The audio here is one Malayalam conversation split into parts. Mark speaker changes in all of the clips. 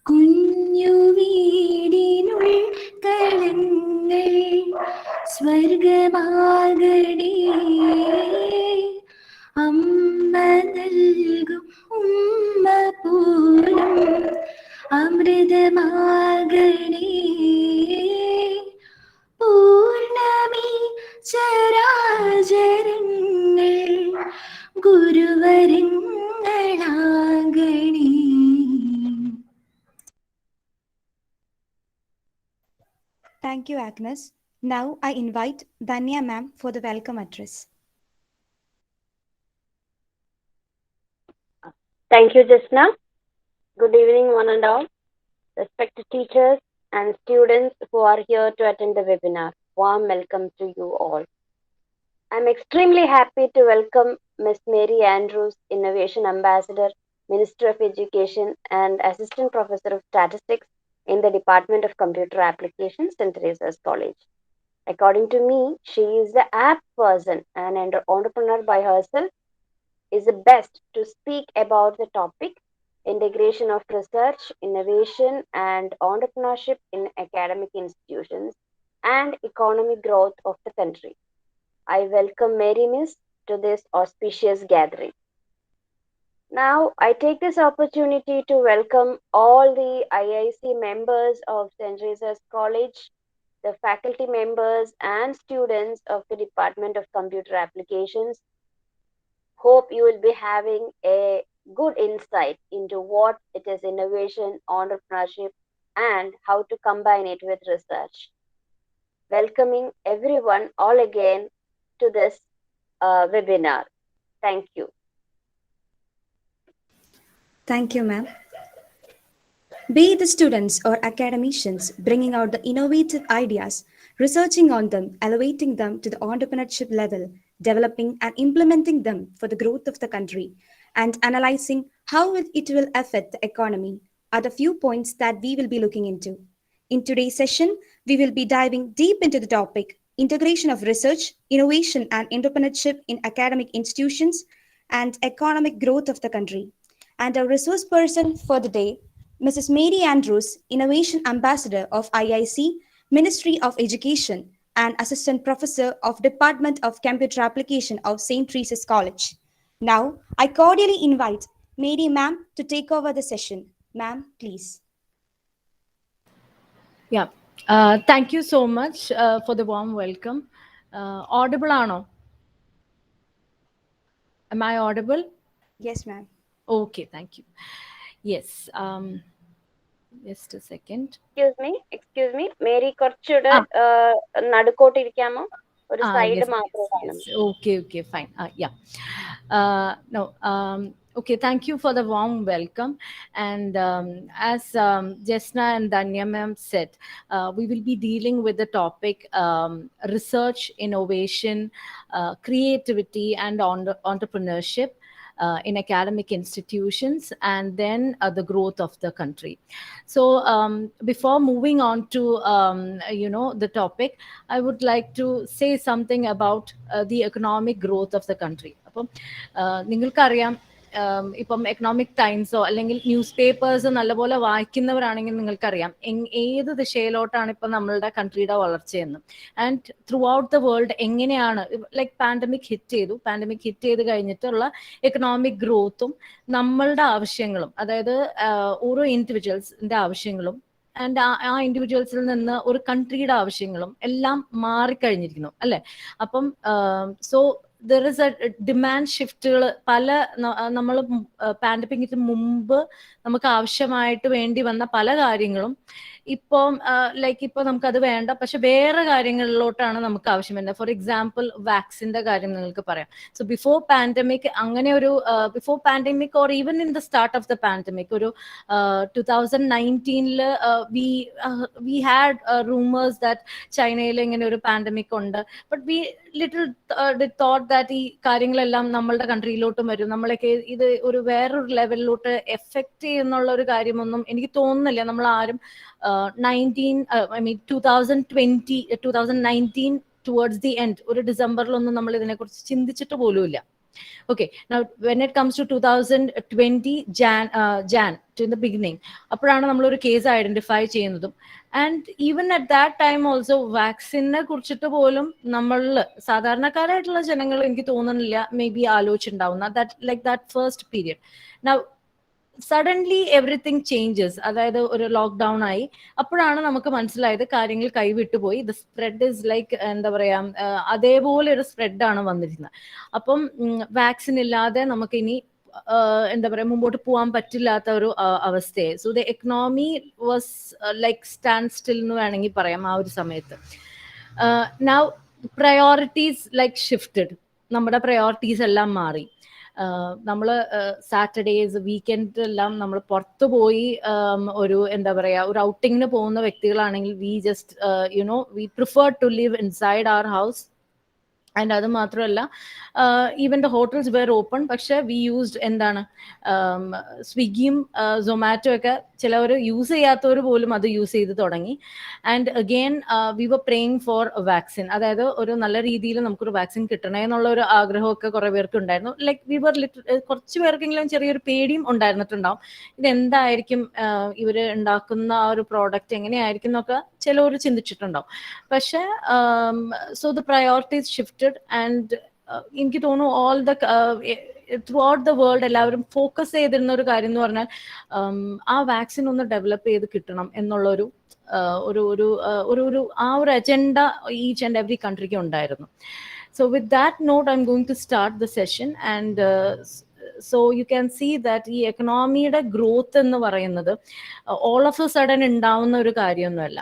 Speaker 1: കുഞ്ഞു വീടിനുൾ കളങ്ങൾ സ്വർഗമാകണേ. അമ്മ നൽകും ഉമ്മ പോലും അമൃതമാകണേ. പൂർണ്ണമി ചരാചരങ്ങൾ ഗുരുവരങ്ങളാകണേ.
Speaker 2: Thank you, Agnes. Now I invite Danya ma'am for the welcome address.
Speaker 3: Thank you, Jasna. Good evening, one and all. Respected teachers and students who are here to attend the webinar. Warm welcome to you all. I'm extremely happy to welcome Ms. Mary Andrews, Innovation Ambassador, Minister of Education, and Assistant Professor of Statistics in the Department of Computer Applications, St. Teresa's College. According to me, she is the apt person and an entrepreneur by herself, is the best to speak about the topic integration of research, innovation, and entrepreneurship in academic institutions and economic growth of the country. I welcome Mary Miss to this auspicious gathering. Now, I take this opportunity to welcome all the IIC members of St. Teresa's College, the faculty members and students of the Department of Computer Applications. Hope you will be having a good insight into what it is innovation, entrepreneurship, and how to combine it with research. Welcoming everyone all again to this webinar. Thank you.
Speaker 2: Thank you, ma'am. Be the students or academicians bringing out the innovative ideas, researching on them, elevating them to the entrepreneurship level, developing and implementing them for the growth of the country, and analyzing how it will affect the economy are the few points that we will be looking into. In today's session, we will be diving deep into the topic integration of research, innovation, and entrepreneurship in academic institutions and economic growth of the country. And our resource person for the day, Mrs. Mary Andrews, Innovation Ambassador of IIC, Ministry of Education, and Assistant Professor of Department of Computer Application of St. Teresa's College. Now, I cordially invite Mary ma'am to take over the session. Ma'am, please.
Speaker 4: Yeah, thank you so much for the warm welcome. Audible ano? Am I audible?
Speaker 2: Yes, ma'am.
Speaker 4: Okay, thank you. Yes. Just a second.
Speaker 3: Excuse me. Mary കുറച്ചുകൂടെ നടുക്കോട്ടിരിക്കാമോ? ഒരു സൈഡ് മാത്രം.
Speaker 4: Okay, fine. Yeah. No. Okay, thank you for the warm welcome. And as Jasna and Danya ma'am said, we will be dealing with the topic research, innovation, creativity, and entrepreneurship in academic institutions, and then the growth of the country. So before moving on to the topic, I would like to say something about the economic growth of the country. അപ്പം നിങ്ങൾക്കറിയാം, ഇപ്പം എക്കണോമിക് ടൈംസോ അല്ലെങ്കിൽ ന്യൂസ് പേപ്പേഴ്സ് നല്ലപോലെ വായിക്കുന്നവരാണെങ്കിൽ നിങ്ങൾക്കറിയാം ഏത് ദിശയിലോട്ടാണ് ഇപ്പം നമ്മളുടെ കൺട്രിയുടെ വളർച്ചയെന്ന്. And throughout the world എങ്ങനെയാണ് ലൈക്ക് പാൻഡമിക് ഹിറ്റ് ചെയ്ത് കഴിഞ്ഞിട്ടുള്ള എക്കണോമിക് ഗ്രോത്തും നമ്മളുടെ ആവശ്യങ്ങളും, അതായത് ഓരോ ഇൻഡിവിജ്വൽസിന്റെ ആവശ്യങ്ങളും ആൻഡ് ആ ഇൻഡിവിജ്വൽസിൽ നിന്ന് ഒരു കൺട്രിയുടെ ആവശ്യങ്ങളും എല്ലാം മാറിക്കഴിഞ്ഞിരിക്കുന്നു അല്ലെ. അപ്പം so there is a demand ഷിഫ്റ്റുകൾ പല നമ്മൾ പാൻഡമിക്കിന് മുമ്പ് നമുക്ക് ആവശ്യമായിട്ട് വേണ്ടി വന്ന പല കാര്യങ്ങളും ഇപ്പം ലൈക്ക് ഇപ്പൊ നമുക്കത് വേണ്ട, പക്ഷെ വേറെ കാര്യങ്ങളിലോട്ടാണ് നമുക്ക് ആവശ്യം വരുന്നത്. ഫോർ എക്സാമ്പിൾ വാക്സിന്റെ കാര്യം നിങ്ങൾക്ക് പറയാം. സോ ബിഫോർ പാൻഡമിക് അങ്ങനെ ഒരു before pandemic or even in the start of the pandemic ഒരു 2019 വി ഹാഡ് റൂമേഴ്സ് ദാറ്റ് ചൈനയിൽ ഇങ്ങനെ ഒരു പാൻഡമിക് ഉണ്ട്. But we little thought that ഈ കാര്യങ്ങളെല്ലാം നമ്മളുടെ കൺട്രിയിലോട്ടും വരും, നമ്മളൊക്കെ ഇത് ഒരു വേറൊരു ലെവലിലോട്ട് എഫക്ട് ചെയ്യുന്നുള്ള ഒരു കാര്യമൊന്നും എനിക്ക് തോന്നുന്നില്ല. നമ്മൾ ആരും 2019 ടുവേർഡ്സ് ദി എൻഡ് ഒരു ഡിസംബറിലൊന്നും നമ്മൾ ഇതിനെക്കുറിച്ച് ചിന്തിച്ചിട്ട് പോലുമില്ല. Okay, now when it comes to 2020 Jan to the beginning, അപ്പോഴാണ് നമ്മളൊരു കേസ് ഐഡന്റിഫൈ ചെയ്യുന്നതും. And even at that time also വാക്സിനെ കുറിച്ചിട്ട് പോലും നമ്മളിൽ സാധാരണക്കാരായിട്ടുള്ള ജനങ്ങൾ എനിക്ക് തോന്നുന്നില്ല മേ ബി ആലോചിച്ചിട്ടുണ്ടാവുന്ന that first period. Now suddenly everything changes, അതായത് ഒരു ലോക്ക്ഡൗൺ ആയി. അപ്പോഴാണ് നമുക്ക് മനസ്സിലായത് കാര്യങ്ങൾ കൈവിട്ടുപോയി. ദ സ്പ്രെഡ് ഇസ് ലൈക്ക് എന്താ പറയാ, അതേപോലെ ഒരു സ്പ്രെഡാണ് വന്നിരുന്നത്. അപ്പം വാക്സിൻ ഇല്ലാതെ നമുക്ക് ഇനി എന്താ പറയാ മുമ്പോട്ട് പോകാൻ പറ്റില്ലാത്ത ഒരു അവസ്ഥയെ. So the economy was like stand still എന്ന് വേണമെങ്കിൽ പറയാം ആ ഒരു സമയത്ത്. നൗ പ്രയോറിറ്റീസ് ലൈക്ക് ഷിഫ്റ്റഡ്, നമ്മുടെ പ്രയോറിറ്റീസ് എല്ലാം മാറി. നമ്മൾ സാറ്റർഡേസ് വീക്കെൻഡിലെല്ലാം നമ്മൾ പുറത്തു പോയി ഒരു എന്താ പറയാ ഒരു ഔട്ടിങ്ങിന് പോകുന്ന വ്യക്തികളാണെങ്കിൽ we just you know we prefer to live inside our house. And അത് മാത്രമല്ല even the hotels were open, പക്ഷെ വി യൂസ്ഡ് എന്താണ് സ്വിഗ്ഗിയും സൊമാറ്റോ ഒക്കെ ചിലവർ യൂസ് ചെയ്യാത്തവർ പോലും അത് യൂസ് ചെയ്ത് തുടങ്ങി. And again we were praying for vaccine, അതായത് ഒരു നല്ല രീതിയിൽ നമുക്കൊരു വാക്സിൻ കിട്ടണേ എന്നുള്ള ഒരു ആഗ്രഹമൊക്കെ കുറെ പേർക്ക് ഉണ്ടായിരുന്നു. ലൈക്ക് വി വർ കുറച്ച് പേർക്കെങ്കിലും ചെറിയൊരു പേടിയും ഉണ്ടായിരുന്നിട്ടുണ്ടാവും. ഇതെന്തായിരിക്കും ഇവർ ഉണ്ടാക്കുന്ന ആ ഒരു പ്രോഡക്റ്റ് എങ്ങനെയായിരിക്കും എന്നൊക്കെ ചിലവർ ചിന്തിച്ചിട്ടുണ്ടാവും. പക്ഷെ so the priorities shifted and എനിക്ക് തോന്നുന്നു all the through out the world എല്ലാവരും ഫോക്കസ് ചെയ്തിരുന്ന ഒരു കാര്യം എന്ന് പറഞ്ഞാൽ ആ വാക്സിൻ ഒന്ന് ഡെവലപ്പ് ചെയ്ത് കിട്ടണം എന്നുള്ള ഒരു ആ ഒരു അജണ്ട ഈച്ച് ആൻഡ് എവറി കൺട്രിക്ക് ഉണ്ടായിരുന്നു. So with that note I'm going to start the session. And so you can see that ഈ എക്കണോമിയുടെ ഗ്രോത്ത് എന്ന് പറയുന്നത് ഓൾ ഓഫ് എ സഡൻ ഉണ്ടാവുന്ന ഒരു കാര്യമൊന്നുമല്ല.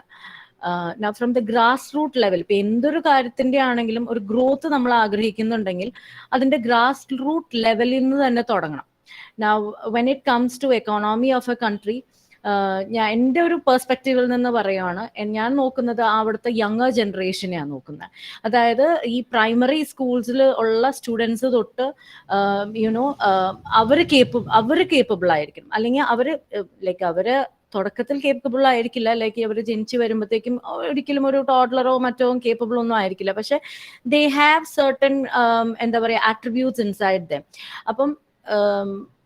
Speaker 4: From the grass root level, ഇപ്പൊ എന്തൊരു കാര്യത്തിന്റെ ആണെങ്കിലും ഒരു ഗ്രോത്ത് നമ്മൾ ആഗ്രഹിക്കുന്നുണ്ടെങ്കിൽ അതിന്റെ ഗ്രാസ് റൂട്ട് ലെവലിൽ നിന്ന് തന്നെ തുടങ്ങണം. Now when it comes to economy of a country, ഞാൻ എൻ്റെ ഒരു പെർസ്പെക്റ്റീവിൽ നിന്ന് പറയുകയാണ്, ഞാൻ നോക്കുന്നത് അവിടുത്തെ യങ്ങർ ജനറേഷനെയാണ് നോക്കുന്നത്. അതായത് ഈ പ്രൈമറി സ്കൂൾസിൽ ഉള്ള സ്റ്റുഡൻസ് തൊട്ട് യുനോ അവർ കേപ്പബിൾ ആയിരിക്കും, അല്ലെങ്കിൽ അവര് തുടക്കത്തിൽ കേപ്പബിൾ ആയിരിക്കില്ല. ലൈക്ക് അവർ ജനിച്ചു വരുമ്പോഴത്തേക്കും ഒരിക്കലും ഒരു ടോഡ്ലറോ മറ്റോ കേപ്പബിൾ ഒന്നും ആയിരിക്കില്ല. പക്ഷെ ദേ ഹാവ് സർട്ടൻ എന്താ പറയുക ആട്രിബ്യൂട്ട്സ് ഇൻസൈഡ് ദം. അപ്പം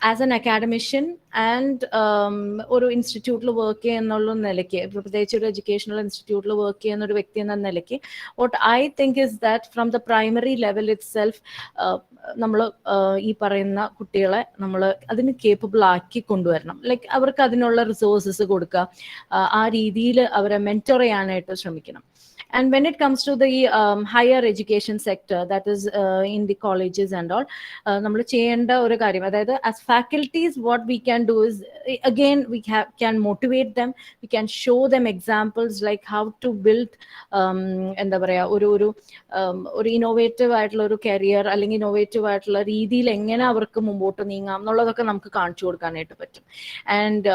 Speaker 4: ആസ് എൻ അക്കാഡമിഷ്യൻ ആൻഡ് ഒരു ഇൻസ്റ്റിറ്റ്യൂട്ടിൽ വർക്ക് ചെയ്യുന്നുള്ള നിലയ്ക്ക്, പ്രത്യേകിച്ച് ഒരു എഡ്യൂക്കേഷണൽ ഇൻസ്റ്റിറ്റ്യൂട്ടിൽ വർക്ക് ചെയ്യുന്ന ഒരു വ്യക്തി എന്ന നിലയ്ക്ക് what I think is that from the primary level it self നമ്മൾ ഈ പറയുന്ന കുട്ടികളെ നമ്മൾ അതിന് കേപ്പബിൾ ആക്കി കൊണ്ടുവരണം. ലൈക്ക് അവർക്ക് അതിനുള്ള റിസോഴ്സസ് കൊടുക്കുക, ആ രീതിയിൽ അവരെ മെന്റർ ചെയ്യാനായിട്ട് ശ്രമിക്കണം. And when it comes to the higher education sector, that is in the colleges and all, നമ്മൾ ചെയ്യേണ്ട ഒരു കാര്യം, അതായത് as faculties what we can do is again we can motivate them, we can show them examples like how to build എന്താ പറയാ ഒരു ഇന്നോവേറ്റീവ് ആയിട്ടുള്ള ഒരു കരിയർ, അല്ലെങ്കിൽ ഇന്നോവേറ്റീവ് ആയിട്ടുള്ള രീതിയിൽ എങ്ങനെ അവർക്ക് മുമ്പോട്ട് നീങ്ങാം എന്നുള്ളതൊക്കെ നമുക്ക് കാണിച്ചു കൊടുക്കാനായിട്ട് പറ്റും. ആൻഡ്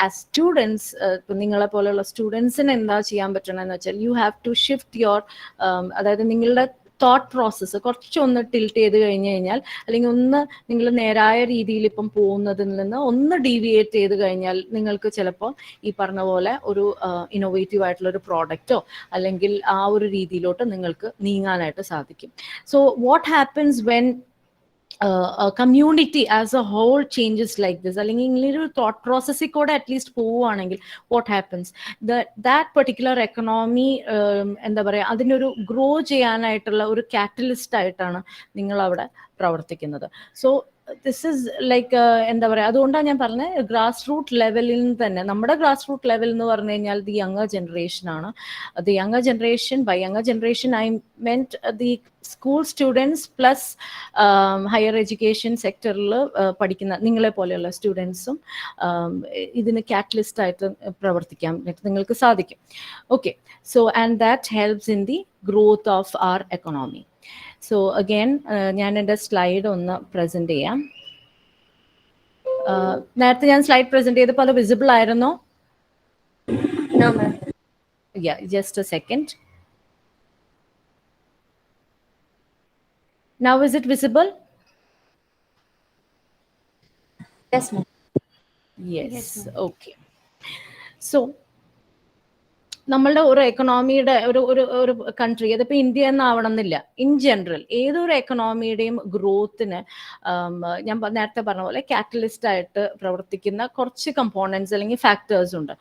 Speaker 4: ആസ് സ്റ്റുഡൻസ്, ഇപ്പം നിങ്ങളെ പോലെയുള്ള സ്റ്റുഡൻസിന് എന്താ ചെയ്യാൻ പറ്റണമെന്ന് വെച്ചാൽ you have to shift your, അതായത് നിങ്ങളുടെ തോട്ട് പ്രോസസ്സ് കുറച്ചൊന്ന് ടിൽറ്റ് ചെയ്ത് കഴിഞ്ഞാൽ, അല്ലെങ്കിൽ ഒന്ന് നിങ്ങൾ നേരായ രീതിയിൽ ഇപ്പം പോകുന്നതിൽ നിന്ന് ഒന്ന് ഡീവിയേറ്റ് ചെയ്ത് കഴിഞ്ഞാൽ നിങ്ങൾക്ക് ചിലപ്പോൾ ഈ പറഞ്ഞ പോലെ ഒരു ഇന്നോവേറ്റീവ് ആയിട്ടുള്ള ഒരു പ്രോഡക്റ്റോ അല്ലെങ്കിൽ ആ ഒരു രീതിയിലോട്ട് നിങ്ങൾക്ക് നീങ്ങാനായിട്ട് സാധിക്കും. So what happens when community as a whole changes like this, അല്ലെങ്കിൽ ഇങ്ങനൊരു തോട്ട് പ്രോസസ്സിൽ കൂടെ അറ്റ്ലീസ്റ്റ് പോവുകയാണെങ്കിൽ what happens that particular economy എന്താ പറയുക അതിനൊരു ഗ്രോ ചെയ്യാനായിട്ടുള്ള ഒരു കാറ്റലിസ്റ്റ് ആയിട്ടാണ് നിങ്ങൾ അവിടെ പ്രവർത്തിക്കുന്നത്. സോ ദിസ് ഇസ് ലൈക്ക് എന്താ പറയുക, അതുകൊണ്ടാണ് ഞാൻ പറഞ്ഞത് ഗ്രാസ് റൂട്ട് ലെവലിൽ നിന്ന് തന്നെ. നമ്മുടെ ഗ്രാസ് റൂട്ട് ലെവൽ എന്ന് പറഞ്ഞു കഴിഞ്ഞാൽ ദി യങ്ങർ ജനറേഷൻ ആണ്. The younger generation, by younger generation I meant the school students plus higher education സെക്ടറിൽ പഠിക്കുന്ന നിങ്ങളെ പോലെയുള്ള സ്റ്റുഡൻസും ഇതിന് കാറ്റലിസ്റ്റ് ആയിട്ട് പ്രവർത്തിക്കാൻ നിങ്ങൾക്ക് സാധിക്കും. Okay, so and that helps in the growth of our economy. So again ഞാൻ എൻ്റെ സ്ലൈഡ് ഒന്ന് പ്രസന്റ് ചെയ്യാം. നേരത്തെ ഞാൻ സ്ലൈഡ് പ്രസന്റ് ചെയ്തപ്പോൾ അത് വിസിബിൾ ആയിരുന്നോ?
Speaker 1: No, ma'am.
Speaker 4: Yeah, just a second. Now is it visible?
Speaker 1: Yes, ma'am.
Speaker 4: Yes. Okay. So നമ്മളുടെ ഒരു എക്കണോമിയുടെ ഒരു കൺട്രി, അതിപ്പോൾ ഇന്ത്യ എന്നാവണം എന്നില്ല, ഇൻ ജനറൽ ഏതൊരു എക്കണോമിയുടെയും ഗ്രോത്തിന് ഞാൻ നേരത്തെ പറഞ്ഞ പോലെ കാറ്റലിസ്റ്റ് ആയിട്ട് പ്രവർത്തിക്കുന്ന കുറച്ച് കമ്പോണൻസ് അല്ലെങ്കിൽ ഫാക്ടേഴ്സ് ഉണ്ട്.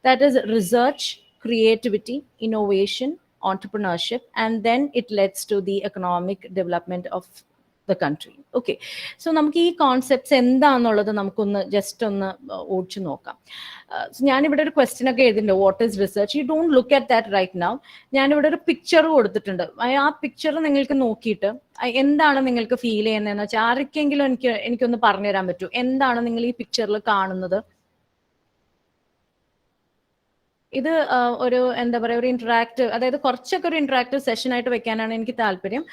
Speaker 4: That is research, creativity, innovation, entrepreneurship, and then it leads to the economic development of the country. Okay, so നമുക്ക് ഈ കോൺസെപ്റ്റ്സ് എന്താണെന്നുള്ളത് നമുക്കൊന്ന് ജസ്റ്റ് ഒന്ന് ഓടിച്ചു നോക്കാം. ഞാനിവിടെ ഒരു ക്വസ്റ്റ്യൻ ഒക്കെ എഴുതിയിട്ടുണ്ട്, what is research. You don't look at that right now. ഞാനിവിടെ ഒരു പിക്ചർ കൊടുത്തിട്ടുണ്ട്. ആ പിക്ചർ നിങ്ങൾക്ക് നോക്കിയിട്ട് എന്താണ് നിങ്ങൾക്ക് ഫീൽ ചെയ്യുന്നതെന്ന് വെച്ചാൽ ആർക്കെങ്കിലും എനിക്കൊന്ന് പറഞ്ഞു തരാൻ പറ്റൂ, എന്താണ് നിങ്ങൾ ഈ പിക്ചറിൽ കാണുന്നത്? ഇത് ഒരു എന്താ പറയുക, ഒരു ഇന്ററാക്റ്റീവ്, അതായത് കുറച്ചൊക്കെ ഒരു ഇന്ററാക്റ്റീവ് സെഷൻ ആയിട്ട് വെക്കാനാണ് എനിക്ക് താല്പര്യം.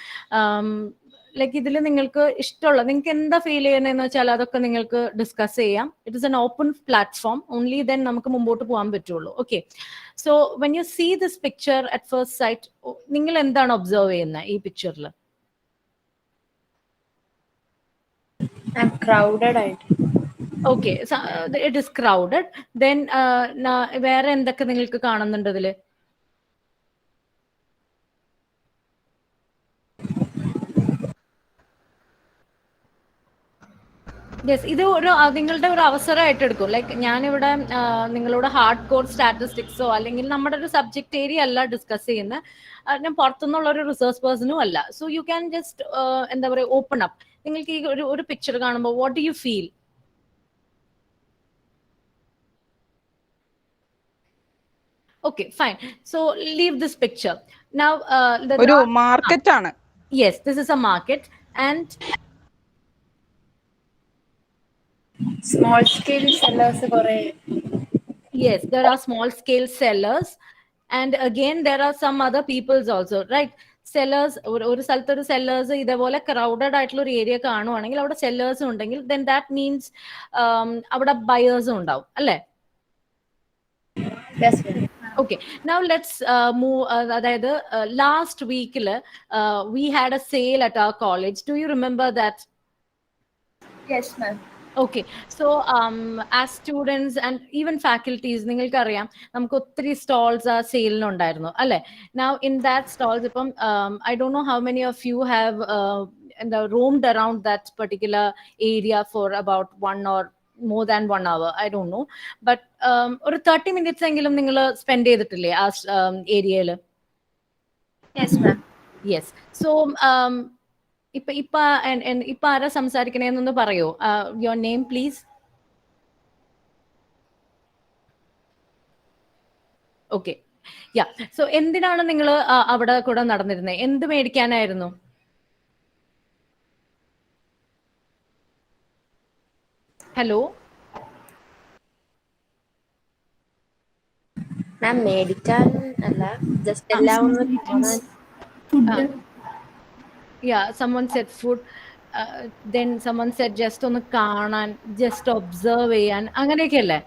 Speaker 4: ലൈക്ക് ഇതിൽ നിങ്ങൾക്ക് ഇഷ്ടമുള്ള, നിങ്ങൾക്ക് എന്താ ഫീൽ ചെയ്യുന്നതെന്ന് വെച്ചാൽ അതൊക്കെ നിങ്ങൾക്ക് ഡിസ്കസ് ചെയ്യാം. It is an open platform, only then നമുക്ക് മുമ്പോട്ട് പോകാൻ പറ്റുള്ളൂ. Okay, so when you see this picture at first sight, നിങ്ങൾ എന്താണ് ഒബ്സർവ് ചെയ്യുന്നത് ഈ പിക്ചറിൽ?
Speaker 1: ക്രൗഡഡ് ആയിട്ട്.
Speaker 4: Okay, it is crowded. Then വേറെ എന്തൊക്കെ നിങ്ങൾക്ക് കാണുന്നുണ്ട് ഇതില്? യെസ്, ഇത് ഒരു നിങ്ങളുടെ ഒരു അവസരമായിട്ട് എടുക്കും. ലൈക്ക് ഞാനിവിടെ നിങ്ങളോട് ഹാർഡ് കോർ സ്റ്റാറ്റിസ്റ്റിക്സോ അല്ലെങ്കിൽ നമ്മുടെ ഒരു സബ്ജക്ട് ഏരിയ അല്ല ഡിസ്കസ് ചെയ്യുന്നത്. ഞാൻ പുറത്തുനിന്നുള്ള ഒരു റിസർച്ച് പേഴ്സണും അല്ല. സോ യു ക്യാൻ ജസ്റ്റ് എന്താ പറയുക, ഓപ്പൺ അപ്പ്. നിങ്ങൾക്ക് ഈ ഒരു പിക്ചർ കാണുമ്പോൾ what do you feel? Okay, fine. So leave this picture. Now,
Speaker 5: ഒരു മാർക്കറ്റ് ആണ്.
Speaker 4: Yes, this is a market, and
Speaker 1: small scale sellers kore.
Speaker 4: Yes, there are small scale sellers, and again there are some other peoples also, right? Sellers, ഒരു സ്ഥലത്ത് ഒരു സെല്ലേഴ്സ് ഇതേപോലെ ക്രൗഡഡ് ആയിട്ടുള്ള ഒരു ഏരിയ കാണുവാണെങ്കിൽ അവിടെ സെല്ലേഴ്സും ഉണ്ടെങ്കിൽ then that means അവിടെ ബയേഴ്സും ഉണ്ടാവും, അല്ലേ?
Speaker 1: Yes,
Speaker 4: okay, now let's move. അതായത് last week we had a sale at our college. Do you remember that?
Speaker 1: yes ma'am.
Speaker 4: Okay, so as students and even faculties, നിങ്ങൾക്കറിയാം നമുക്ക് ഒത്തിരി സ്റ്റോൾസ് ആ സെയിലിനുണ്ടായിരുന്നു, അല്ലേ? Now in that stalls, ഇപ്പം I don't know how many of you have roamed around that particular area for about 1 or more than 1 hour, I don't know, but ഒരു 30 minutes എങ്കിലും നിങ്ങൾ സ്പെൻഡ് ചെയ്തിട്ടില്ലേ ആ ഏരിയയിൽ?
Speaker 1: Yes ma'am.
Speaker 4: Yes, so ഇപ്പൊ ആരാ സംസാരിക്കണേന്നൊന്ന് പറയോ? Your name please. Okay, yeah. So എന്തിനാണ് നിങ്ങൾ അവിടെ കൂടെ നടന്നിരുന്നത്? എന്ത് മേടിക്കാനായിരുന്നു? ഹലോ
Speaker 1: മാം മേടിക്കാൻ അല്ല, ജസ്റ്റ് എല്ലാം ഒന്ന്
Speaker 4: food. Yeah, someone said food. Then someone said just ഒന്ന് കാണാൻ, ജസ്റ്റ് ഒബ്സർവ് ചെയ്യാൻ, അങ്ങനെയൊക്കെ അല്ലേ?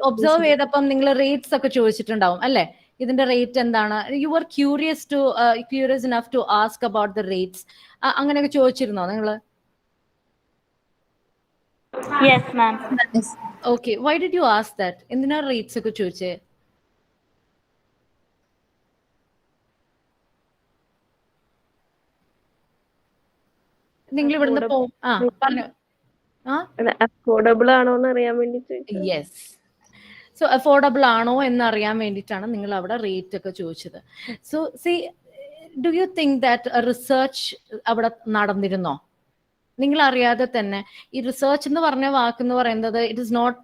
Speaker 4: ഒബ്സർവ് ചെയ്തപ്പം നിങ്ങൾ റേറ്റ്സ് ഒക്കെ ചോദിച്ചിട്ടുണ്ടാവും, അല്ലേ? ഇതിന്റെ റേറ്റ് എന്താണ്? You are curious enough to ask about the rates. അങ്ങനെയൊക്കെ ചോദിച്ചിരുന്നോ നിങ്ങള്?
Speaker 6: Yes ma'am.
Speaker 4: Okay, why did you ask that? എന്തിനാ റേറ്റ്സ് ഒക്കെ ചോദിച്ചേ? നിങ്ങൾ ഇവിടുന്ന് പറഞ്ഞു.
Speaker 6: അഫോർഡബിൾ ആണോ എന്ന് അറിയാൻ വേണ്ടി.
Speaker 4: യെസ്, സോ അഫോർഡബിൾ ആണോ എന്നറിയാൻ വേണ്ടിയിട്ടാണ് നിങ്ങൾ അവിടെ റേറ്റ് ഒക്കെ ചോദിച്ചത്. So C, do you think that research അവിടെ നടന്നിരുന്നോ? നിങ്ങൾ അറിയാതെ തന്നെ ഈ റിസർച്ച് എന്ന് പറഞ്ഞ വാക്കെന്ന് പറയുന്നത് ഇറ്റ് ഇസ് നോട്ട്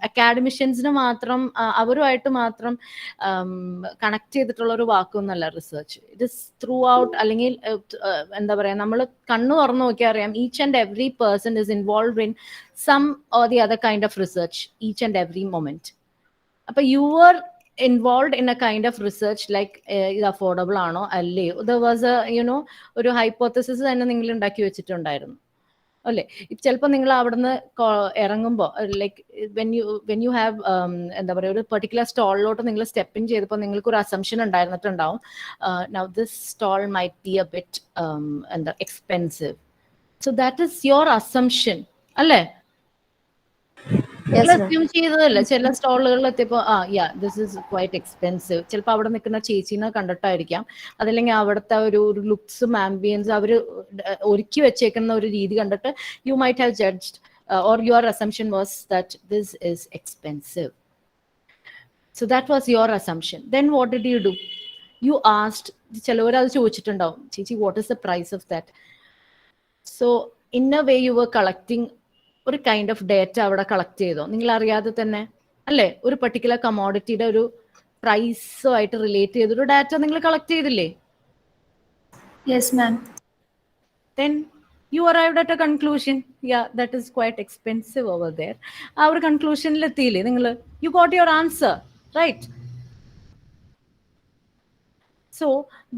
Speaker 4: അക്കാഡമിഷ്യൻസിന് മാത്രം അവരുമായിട്ട് മാത്രം കണക്ട് ചെയ്തിട്ടുള്ള ഒരു വാക്കൊന്നല്ല research. It is throughout, അല്ലെങ്കിൽ എന്താ പറയാ, നമ്മൾ കണ്ണു തുറന്നു നോക്കിയാൽ അറിയാം each and every person is involve in some or the other kind of research each and every moment. അപ്പൊ you are involved in a kind of research like ഇത് അഫോർഡബിൾ ആണോ അല്ലയോ? there was a ഒരു ഹൈപ്പോത്തസിസ് തന്നെ നിങ്ങൾ ഉണ്ടാക്കി വെച്ചിട്ടുണ്ടായിരുന്നു, അല്ലേ? ചിലപ്പോൾ നിങ്ങൾ അവിടുന്ന് ഇറങ്ങുമ്പോൾ ലൈക്ക് വെൻ യു ഹാവ് എന്താ പറയുക, ഒരു പെർട്ടിക്കുലർ സ്റ്റോളിലോട്ട് നിങ്ങൾ സ്റ്റെപ്പ് ഇൻ ചെയ്തപ്പോൾ നിങ്ങൾക്ക് ഒരു അസംഷൻ ഉണ്ടായിരുന്നിട്ടുണ്ടാവും, now this stall might be a bit എന്താ expensive. So that is your assumption, അല്ലേ?
Speaker 1: Yes, ma'am.
Speaker 4: അസ്യൂം ചെയ്തതല്ല. ചില സ്റ്റോളുകളിൽ എത്തിയപ്പോ ദിസ് ഇസ് ക്വൈറ്റ് എക്സ്പെൻസീവ്. ചിലപ്പോൾ അവിടെ നിൽക്കുന്ന ചേച്ചീനെ കണ്ടിട്ടായിരിക്കാം, അതല്ലെങ്കിൽ അവിടുത്തെ ഒരു ലുക്സും ആംബിയൻസും അവർ ഒരുക്കി വെച്ചേക്കുന്ന ഒരു രീതി കണ്ടിട്ട് you might have judged or your assumption was that this is expensive. So that was your assumption. Then what did you do? You asked, ചിലവർ അത് ചോദിച്ചിട്ടുണ്ടാവും, ചേച്ചി what is the price of that? So in a way you were collecting ഒരു കൈൻഡ് ഓഫ് ഡേറ്റ അവിടെ കളക്ട് ചെയ്തോ, നിങ്ങൾ അറിയാതെ തന്നെ അല്ലേ? ഒരു പർട്ടിക്കുലർ കമോഡിറ്റിയുടെ ഒരു പ്രൈസുമായിട്ട് റിലേറ്റ് ചെയ്തൊരു ഡാറ്റ നിങ്ങൾ കളക്ട് ചെയ്തില്ലേ?
Speaker 1: Yes, ma'am.
Speaker 4: Then you arrived at a conclusion, yeah, that is quite expensive over there. ആ ഒരു കൺക്ലൂഷനിൽ എത്തിയില്ലേ നിങ്ങൾ? You got your answer, right? So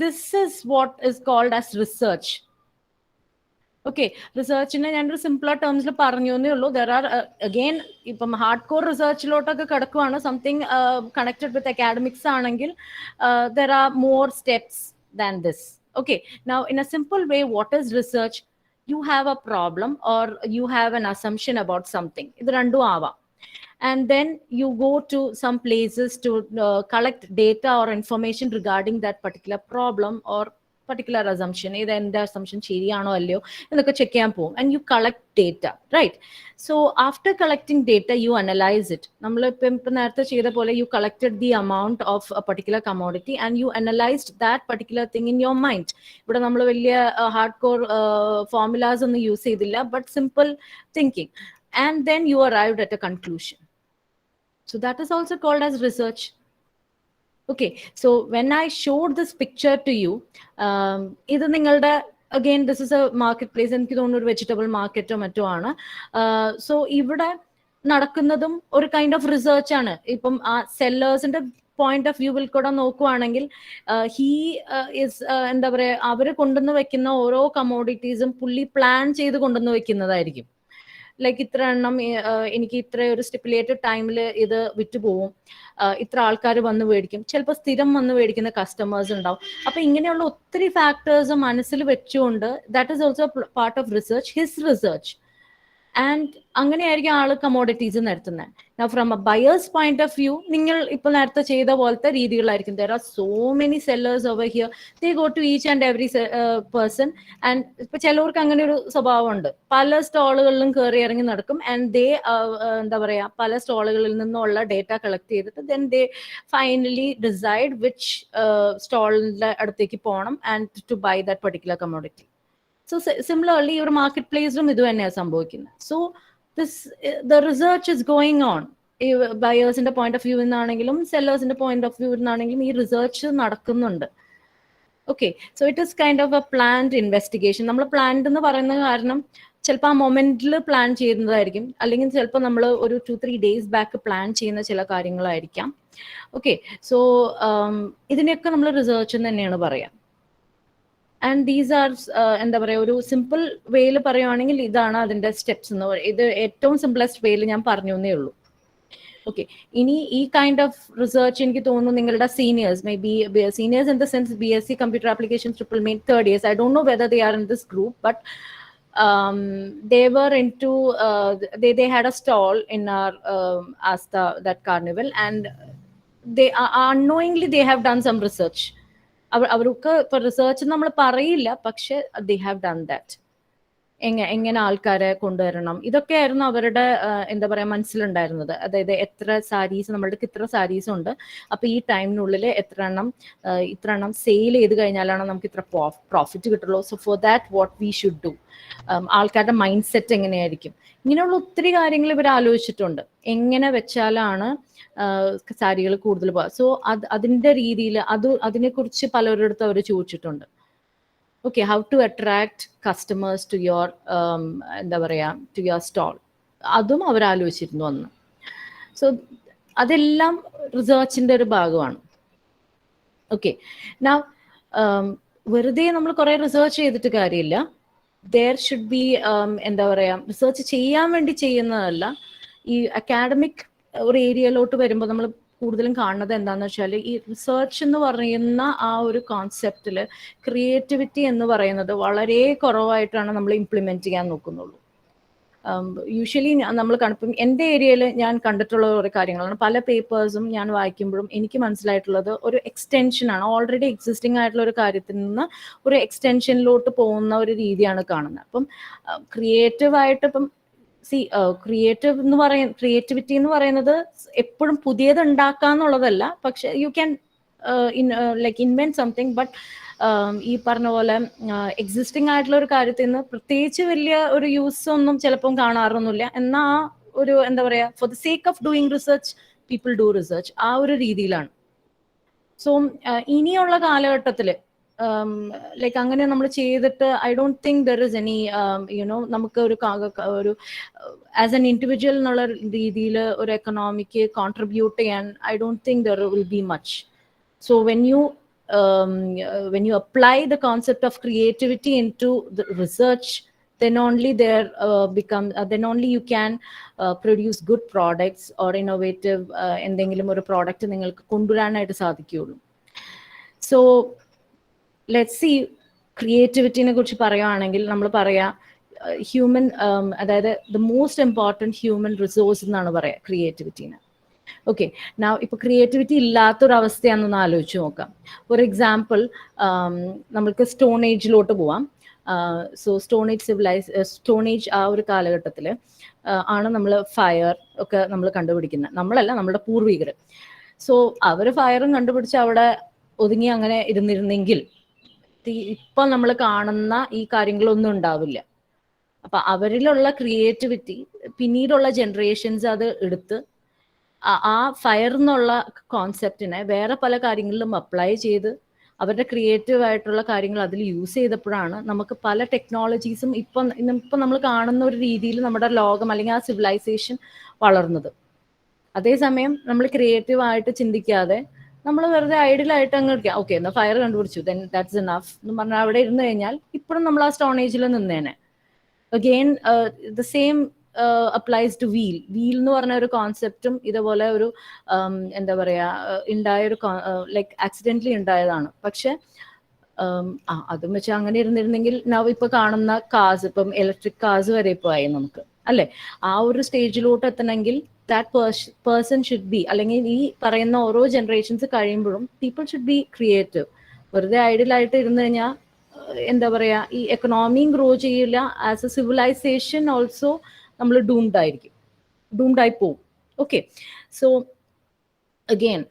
Speaker 4: this is what is called as research. Okay, റിസർച്ചിനെ ഞാനൊരു സിംപ്ലർ ടേംസിൽ പറഞ്ഞു എന്നേ ഉള്ളൂ. ദർ ആർ അഗെയിൻ ഇപ്പം ഹാർഡ് കോർ റിസർച്ചിലോട്ടൊക്കെ കിടക്കുവാണ്, സംതിങ് കണക്റ്റഡ് വിത്ത് അക്കാഡമിക്സ് ആണെങ്കിൽ there are more steps than this. Okay, now in a simple way what is research? You have a problem or you have an assumption about something. ഇത് രണ്ടും ആവാം. And then you go to some places to collect data or information regarding that particular problem or particular assumption. ഇത് എൻ്റെ assumption ശരിയാണോ അല്ലയോ എന്നൊക്കെ ചെക്ക് ചെയ്യാൻ പോകും. And you collect data, right? So after collecting data, you analyze it. നമ്മൾ ഇപ്പം നേരത്തെ ചെയ്ത പോലെ you collected the amount of a particular commodity and you analyzed that particular thing in your mind. ഇവിടെ നമ്മൾ വലിയ ഹാർഡ് കോർ ഫോർമുലാസ് ഒന്നും യൂസ് ചെയ്തില്ല, but simple thinking. And then you arrived at a conclusion. So that is also called as research. Okay, so when I showed this picture to you, ഇത് നിങ്ങളുടെ again this is a marketplace. എനിക്ക് തോന്നുന്നു ഒരു വെജിറ്റബിൾ മാർക്കറ്റോ മറ്റോ ആണ്. സോ ഇവിടെ നടക്കുന്നതും ഒരു കൈൻഡ് ഓഫ് റിസർച്ച് ആണ്. ഇപ്പം ആ സെല്ലേഴ്സിന്റെ പോയിന്റ് ഓഫ് വ്യൂവിൽ കൂടെ നോക്കുവാണെങ്കിൽ ഹീ ഇസ് എന്താ പറയുക, അവർ കൊണ്ടുവന്ന് വെക്കുന്ന ഓരോ കമോഡിറ്റീസും പുള്ളി പ്ലാൻ ചെയ്ത് കൊണ്ടുവന്ന് വെക്കുന്നതായിരിക്കും. ലൈക്ക് ഇത്ര എണ്ണം എനിക്ക് ഇത്ര ഒരു സ്റ്റിപ്പുലേറ്റഡ് ടൈമിൽ ഇത് വിറ്റുപോകും, ഇത്ര ആൾക്കാർ വന്ന് മേടിക്കും, ചിലപ്പോൾ സ്ഥിരം വന്ന് മേടിക്കുന്ന കസ്റ്റമേഴ്സ് ഉണ്ടാവും. അപ്പൊ ഇങ്ങനെയുള്ള ഒത്തിരി ഫാക്ടേഴ്സ് മനസ്സിൽ വെച്ചുകൊണ്ട് that is also part of research, his research. And അങ്ങനെയായിരിക്കും ആള് commodities നിരത്തുന്നത്. Now from a buyer's point of view, നിങ്ങൾ ഇപ്പോൾ നേരത്തെ ചെയ്ത പോലത്തെ രീതികളായിരിക്കും. There are so many sellers over here. They go to each and every person. And ഇപ്പൊ ചിലവർക്ക് അങ്ങനെ ഒരു സ്വഭാവമുണ്ട്, പല സ്റ്റോളുകളിലും കയറി ഇറങ്ങി നടക്കും. ആൻഡ് ദേ എന്താ പറയാ, പല സ്റ്റോളുകളിൽ നിന്നുള്ള ഡേറ്റ കളക്ട് ചെയ്തിട്ട് then they finally decide which സ്റ്റോളിന്റെ അടുത്തേക്ക് പോകണം and to buy that particular commodity. So similarly your marketplace-ലും ഇത് തന്നെയാണ് സംഭവിക്കുന്നത്. So the research is going on. ബയേഴ്സിന്റെ പോയിന്റ് ഓഫ് വ്യൂ എന്നാണെങ്കിലും സെല്ലേഴ്സിന്റെ പോയിന്റ് ഓഫ് വ്യൂ എന്നാണെങ്കിലും ഈ റിസർച്ച് നടക്കുന്നുണ്ട്. Okay, so it is kind of a planned investigation. നമ്മൾ പ്ലാൻഡ് എന്ന് പറയുന്ന കാരണം ചിലപ്പോൾ ആ മൊമെന്റിൽ പ്ലാൻ ചെയ്യുന്നതായിരിക്കും, അല്ലെങ്കിൽ ചിലപ്പോൾ നമ്മൾ ഒരു 2-3 days ബാക്ക് പ്ലാൻ ചെയ്യുന്ന ചില കാര്യങ്ങളായിരിക്കാം. ഓക്കെ, സോ ഇതിനെയൊക്കെ നമ്മൾ റിസർച്ച് എന്ന് തന്നെയാണ് പറയാം. ആൻഡ് ദീസ് ആർ എന്താ പറയുക, ഒരു സിമ്പിൾ വേയിൽ പറയുവാണെങ്കിൽ ഇതാണ് അതിൻ്റെ സ്റ്റെപ്സ് എന്ന് പറയുന്നത്. ഇത് ഏറ്റവും സിംപ്ലസ്റ്റ് വേയിൽ ഞാൻ പറഞ്ഞു എന്നേ ഉള്ളൂ. ഓക്കെ, ഇനി ഈ കൈൻഡ് ഓഫ് റിസർച്ച് എനിക്ക് തോന്നുന്നു നിങ്ങളുടെ seniors, may be seniors in the sense BSc computer applications triple main third years, I don't know whether they are in this group, but they were into they had a stall in our Asta, that carnival, and they unknowingly they have done some research. അവർക്ക് ഇപ്പൊ റിസർച്ച് നമ്മൾ പറയില്ല, പക്ഷെ they have done that. എങ്ങനെ ആൾക്കാരെ കൊണ്ടുവരണം, ഇതൊക്കെയായിരുന്നു അവരുടെ എന്താ പറയാ മനസ്സിലുണ്ടായിരുന്നത്. അതായത് എത്ര സാരീസ്, നമ്മളുടെ ഇത്ര സാരീസ് ഉണ്ട്, അപ്പൊ ഈ ടൈമിനുള്ളിൽ ഇത്ര എണ്ണം സെയിൽ ചെയ്ത് കഴിഞ്ഞാലാണ് നമുക്ക് ഇത്ര പ്രോഫിറ്റ് കിട്ടുള്ളൂ. So for that what we should do, ആൾക്കാരുടെ മൈൻഡ് സെറ്റ് എങ്ങനെയായിരിക്കും, ഇങ്ങനെയുള്ള ഒത്തിരി കാര്യങ്ങൾ ഇവർ ആലോചിച്ചിട്ടുണ്ട്. എങ്ങനെ വെച്ചാലാണ് സാരികൾ കൂടുതൽ പോകാം. സോ അതിന്റെ രീതിയിൽ അതിനെക്കുറിച്ച് പലരുടെ അവർ ചോദിച്ചിട്ടുണ്ട്. Okay, how to attract customers to your എന്താ പറയാ ടു യുവർ സ്റ്റോൾ, അതും അവർ ആലോചിച്ചിരുന്നു അന്ന്. സോ അതെല്ലാം റിസർച്ചിന്റെ ഒരു ഭാഗമാണ്. ഓക്കെ, നൗ വെറുതെ നമ്മൾ കുറെ റിസർച്ച് ചെയ്തിട്ട് കാര്യമില്ല. there should be എന്താ പറയാ, റിസർച്ച് ചെയ്യാൻ വേണ്ടി ചെയ്യുന്നതല്ല. ഈ അക്കാഡമിക് ഒരു ഏരിയയിലോട്ട് വരുമ്പോൾ നമ്മൾ കൂടുതലും കാണുന്നത് എന്താണെന്ന് വെച്ചാൽ, ഈ റിസർച്ച് എന്ന് പറയുന്ന ആ ഒരു കോൺസെപ്റ്റിൽ ക്രിയേറ്റിവിറ്റി എന്ന് പറയുന്നത് വളരെ കുറവായിട്ടാണ് നമ്മൾ ഇംപ്ലിമെന്റ് ചെയ്യാൻ നോക്കുന്നുള്ളൂ. യൂഷ്വലി നമ്മൾ കണ്ടപ്പം എൻ്റെ ഏരിയയിൽ ഞാൻ കണ്ടിട്ടുള്ള കുറേ കാര്യങ്ങളാണ്. പല പേപ്പേഴ്സും ഞാൻ വായിക്കുമ്പോഴും എനിക്ക് മനസ്സിലായിട്ടുള്ളത് ഒരു എക്സ്റ്റെൻഷനാണ്, ഓൾറെഡി എക്സിസ്റ്റിംഗ് ആയിട്ടുള്ള ഒരു കാര്യത്തിൽ നിന്ന് ഒരു എക്സ്റ്റെൻഷനിലോട്ട് പോകുന്ന ഒരു രീതിയാണ് കാണുന്നത്. അപ്പം ക്രിയേറ്റീവായിട്ട് ഇപ്പം ക്രിയേറ്റിവിറ്റി എന്ന് പറയുന്നത് എപ്പോഴും പുതിയത് ഉണ്ടാക്കാന്നുള്ളതല്ല, പക്ഷെ you can like invent something. But ഈ പറഞ്ഞ പോലെ എക്സിസ്റ്റിംഗ് ആയിട്ടുള്ള ഒരു കാര്യത്തിൽ നിന്ന് പ്രത്യേകിച്ച് വലിയ ഒരു യൂസ് ഒന്നും ചിലപ്പം കാണാറൊന്നുമില്ല. എന്നാൽ ആ ഒരു എന്താ പറയാ, for the sake of doing research people do research, ആ ഒരു രീതിയിലാണ്. സോ ഇനിയുള്ള കാലഘട്ടത്തിൽ ലൈക്ക് അങ്ങനെ നമ്മൾ ചെയ്തിട്ട് I don't think there is any you know നമുക്ക് ഒരു ആസ് എൻ ഇൻഡിവിജ്വൽ എന്നുള്ള രീതിയിൽ ഒരു എക്കണോമിക്ക് കോൺട്രിബ്യൂട്ട് ചെയ്യാൻ I don't think there will be much. So when you apply the concept of creativity into the research, then only then only you can produce good products or innovative എന്തെങ്കിലും ഒരു പ്രോഡക്റ്റ് നിങ്ങൾക്ക് കൊണ്ടുവരാനായിട്ട് സാധിക്കുകയുള്ളൂ. സോ ലെറ്റ്സ് സീ, ക്രിയേറ്റിവിറ്റിനെ കുറിച്ച് പറയുകയാണെങ്കിൽ നമ്മൾ പറയാ ഹ്യൂമൻ, അതായത് the most important human resource എന്നാണ് പറയാ ക്രിയേറ്റിവിറ്റീനെ. ഓക്കെ, ഇപ്പോൾ ക്രിയേറ്റിവിറ്റി ഇല്ലാത്തൊരവസ്ഥയാണെന്നൊന്ന് ആലോചിച്ച് നോക്കാം. ഫോർ എക്സാമ്പിൾ, നമ്മൾക്ക് സ്റ്റോൺ ഏജിലോട്ട് പോവാം. സോ സ്റ്റോൺ ഏജ് ആ ഒരു കാലഘട്ടത്തിൽ ആണ് നമ്മൾ ഫയർ ഒക്കെ നമ്മൾ കണ്ടുപിടിക്കുന്നത്. നമ്മളല്ല, നമ്മുടെ പൂർവികർ. സോ അവർ ഫയറും കണ്ടുപിടിച്ച് അവിടെ ഒതുങ്ങി അങ്ങനെ ഇരുന്നിരുന്നെങ്കിൽ ഇപ്പം നമ്മൾ കാണുന്ന ഈ കാര്യങ്ങളൊന്നും ഉണ്ടാവില്ല. അപ്പൊ അവരിലുള്ള ക്രിയേറ്റിവിറ്റി പിന്നീടുള്ള ജനറേഷൻസ് അത് എടുത്ത് ആ ഫയർ എന്നുള്ള കോൺസെപ്റ്റിനെ വേറെ പല കാര്യങ്ങളിലും അപ്ലൈ ചെയ്ത് അവരുടെ ക്രിയേറ്റീവ് ആയിട്ടുള്ള കാര്യങ്ങൾ അതിൽ യൂസ് ചെയ്തപ്പോഴാണ് നമുക്ക് പല ടെക്നോളജീസും ഇപ്പം നമ്മൾ കാണുന്ന ഒരു രീതിയിൽ നമ്മുടെ ലോകം അല്ലെങ്കിൽ ആ സിവിലൈസേഷൻ വളർന്നത്. അതേസമയം നമ്മൾ ക്രിയേറ്റീവ് ആയിട്ട് ചിന്തിക്കാതെ നമ്മൾ വെറുതെ ഐഡിയലായിട്ട് അങ്ങ് ഇരിക്കാം. ഓക്കെ, എന്നാൽ ഫയർ കണ്ടുപിടിച്ചു, ദെൻ ദാറ്റ്സ് ഇനഫ് എന്ന് പറഞ്ഞാൽ അവിടെ ഇരുന്ന് കഴിഞ്ഞാൽ ഇപ്പോഴും നമ്മൾ ആ സ്റ്റോൺ ഏജിൽ നിന്നേനെ. Again the same applies to wheel എന്ന് പറഞ്ഞ ഒരു കോൺസെപ്റ്റും ഇതുപോലെ ഒരു എന്താ പറയാ ഉണ്ടായൊരു ലൈക്ക് ആക്സിഡന്റലി ഉണ്ടായതാണ്. പക്ഷെ അതും വെച്ച് അങ്ങനെ ഇരുന്നിരുന്നെങ്കിൽ ഇപ്പൊ കാണുന്ന കാസ്, ഇപ്പം ഇലക്ട്രിക് കാസ് വരെ ഇപ്പോൾ ആയി നമുക്ക്, അല്ലെ? ആ ഒരു സ്റ്റേജിലോട്ട് എത്തണമെങ്കിൽ ദാറ്റ് പേഴ്സൺ ഷുഡ് ബി, അല്ലെങ്കിൽ ഈ പറയുന്ന ഓരോ ജനറേഷൻസ് കഴിയുമ്പോഴും പീപ്പിൾ ഷുഡ് ബി ക്രിയേറ്റീവ്. വെറുതെ ഐഡിയലായിട്ട് ഇരുന്ന് കഴിഞ്ഞാൽ എന്താ പറയാ, ഈ എക്കണോമിയും ഗ്രോ ചെയ്യില്ല. ആസ് എ സിവിലൈസേഷൻ ഓൾസോ നമ്മൾ ഡൂംഡായി പോവും. ഓക്കെ, സോ അഗെയിൻ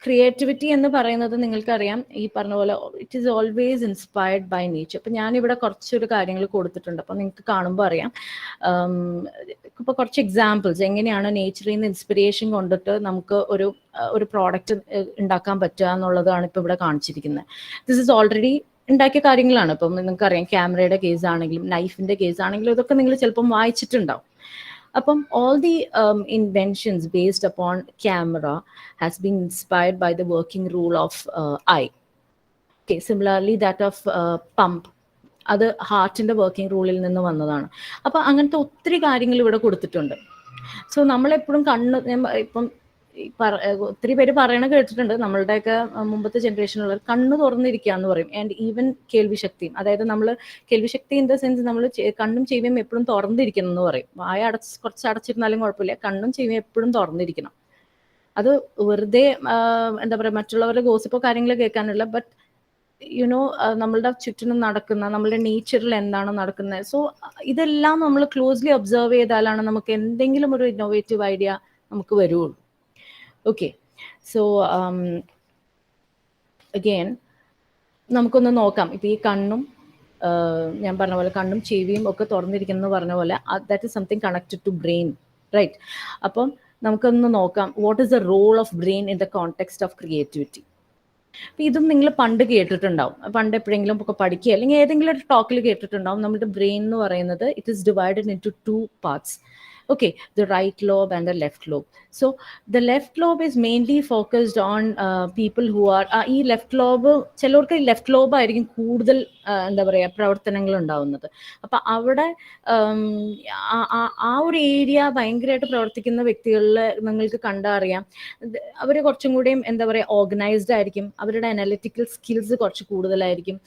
Speaker 4: ക്രിയേറ്റിവിറ്റി എന്ന് പറയുന്നത് നിങ്ങൾക്കറിയാം, ഈ പറഞ്ഞ പോലെ it is always inspired by nature. അപ്പം ഞാനിവിടെ കുറച്ചൊരു കാര്യങ്ങൾ കൊടുത്തിട്ടുണ്ട്, അപ്പം നിങ്ങൾക്ക് കാണുമ്പോൾ അറിയാം. ഇപ്പോൾ കുറച്ച് എക്സാമ്പിൾസ് എങ്ങനെയാണ് നേച്ചറിൽ നിന്ന് ഇൻസ്പിറേഷൻ കൊണ്ടിട്ട് നമുക്ക് ഒരു പ്രോഡക്റ്റ് ഉണ്ടാക്കാൻ പറ്റുക എന്നുള്ളതാണ് ഇപ്പോൾ ഇവിടെ കാണിച്ചിരിക്കുന്നത്. ദിസ് ഇസ് ഓൾറെഡി ഉണ്ടാക്കിയ കാര്യങ്ങളാണ്. ഇപ്പം നിങ്ങൾക്കറിയാം, ക്യാമറയുടെ കേസ് ആണെങ്കിലും നൈഫിന്റെ കേസ് ആണെങ്കിലും ഇതൊക്കെ നിങ്ങൾ ചിലപ്പം വായിച്ചിട്ടുണ്ടാവും. അപ്പം all the inventions based upon camera has been inspired by the working rule of eye. Okay, similarly that of pump, അത് ഹാർട്ടിന്റെ വർക്കിംഗ് റൂളിൽ നിന്ന് വന്നതാണ്. അപ്പൊ അങ്ങനത്തെ ഒത്തിരി കാര്യങ്ങൾ ഇവിടെ കൊടുത്തിട്ടുണ്ട്. സോ നമ്മളെപ്പോഴും ഇപ്പം ഒത്തിരി പേര് പറയണ കേട്ടിട്ടുണ്ട്, നമ്മളുടെയൊക്കെ മുമ്പത്തെ ജനറേഷനുള്ളവർ കണ്ണ് തുറന്നിരിക്കുക എന്ന് പറയും. ആൻഡ് ഈവൻ കേൾവിശക്തിയും, അതായത് നമ്മൾ കേൾവിശക്തി ഇൻ ദ സെൻസ് നമ്മൾ കണ്ണും ചെവിയും എപ്പോഴും തുറന്നിരിക്കണം എന്ന് പറയും. വായ കുറച്ച് അടച്ചിരുന്നാലും കുഴപ്പമില്ല, കണ്ണും ചെവിയും എപ്പോഴും തുറന്നിരിക്കണം. അത് വെറുതെ എന്താ പറയുക, മറ്റുള്ളവരുടെ ഗോസിപ്പോ കാര്യങ്ങൾ കേൾക്കാനുള്ള, ബട്ട് യുനോ നമ്മളുടെ ചുറ്റിനും നടക്കുന്ന, നമ്മളുടെ നേച്ചറിൽ എന്താണ് നടക്കുന്നത്. സോ ഇതെല്ലാം നമ്മൾ ക്ലോസ്ലി ഒബ്സർവ് ചെയ്താലാണ് നമുക്ക് എന്തെങ്കിലും ഒരു ഇന്നോവേറ്റീവ് ഐഡിയ നമുക്ക് വരുള്ളൂ. ഓക്കെ, സോ അഗെയിൻ നമുക്കൊന്ന് നോക്കാം. ഇപ്പം ഈ കണ്ണും ഞാൻ പറഞ്ഞ പോലെ കണ്ണും ചെവിയും ഒക്കെ തുറന്നിരിക്കുന്നു പറഞ്ഞ പോലെ that is something connected to brain, right? അപ്പം നമുക്കൊന്ന് നോക്കാം, what is the role of brain in the context of creativity. അപ്പം ഇതും നിങ്ങൾ പണ്ട് കേട്ടിട്ടുണ്ടാവും, പണ്ട് എപ്പോഴെങ്കിലും ഒക്കെ പഠിക്കുക അല്ലെങ്കിൽ ഏതെങ്കിലും ഒരു ടോക്കിൽ കേട്ടിട്ടുണ്ടാവും. നമ്മുടെ ബ്രെയിൻ എന്ന് പറയുന്നത് it is divided into 2 parts. Okay, the right lobe and the left lobe. So the left lobe is mainly focused on people who are ഈ ലെഫ്റ്റ് ലോബ്, ചിലർക്ക് ഈ ലെഫ്റ്റ് ലോബ് ആയിരിക്കും കൂടുതൽ എന്താ പറയുക പ്രവർത്തനങ്ങൾ ഉണ്ടാവുന്നത്. അപ്പം അവിടെ ആ ഒരു ഏരിയ ഭയങ്കരമായിട്ട് പ്രവർത്തിക്കുന്ന വ്യക്തികളിൽ നിങ്ങൾക്ക് കണ്ടറിയാം, അവർ കുറച്ചും കൂടിയും എന്താ പറയുക ഓർഗനൈസ്ഡ് ആയിരിക്കും, അവരുടെ അനലിറ്റിക്കൽ സ്കിൽസ് കുറച്ച് കൂടുതലായിരിക്കും,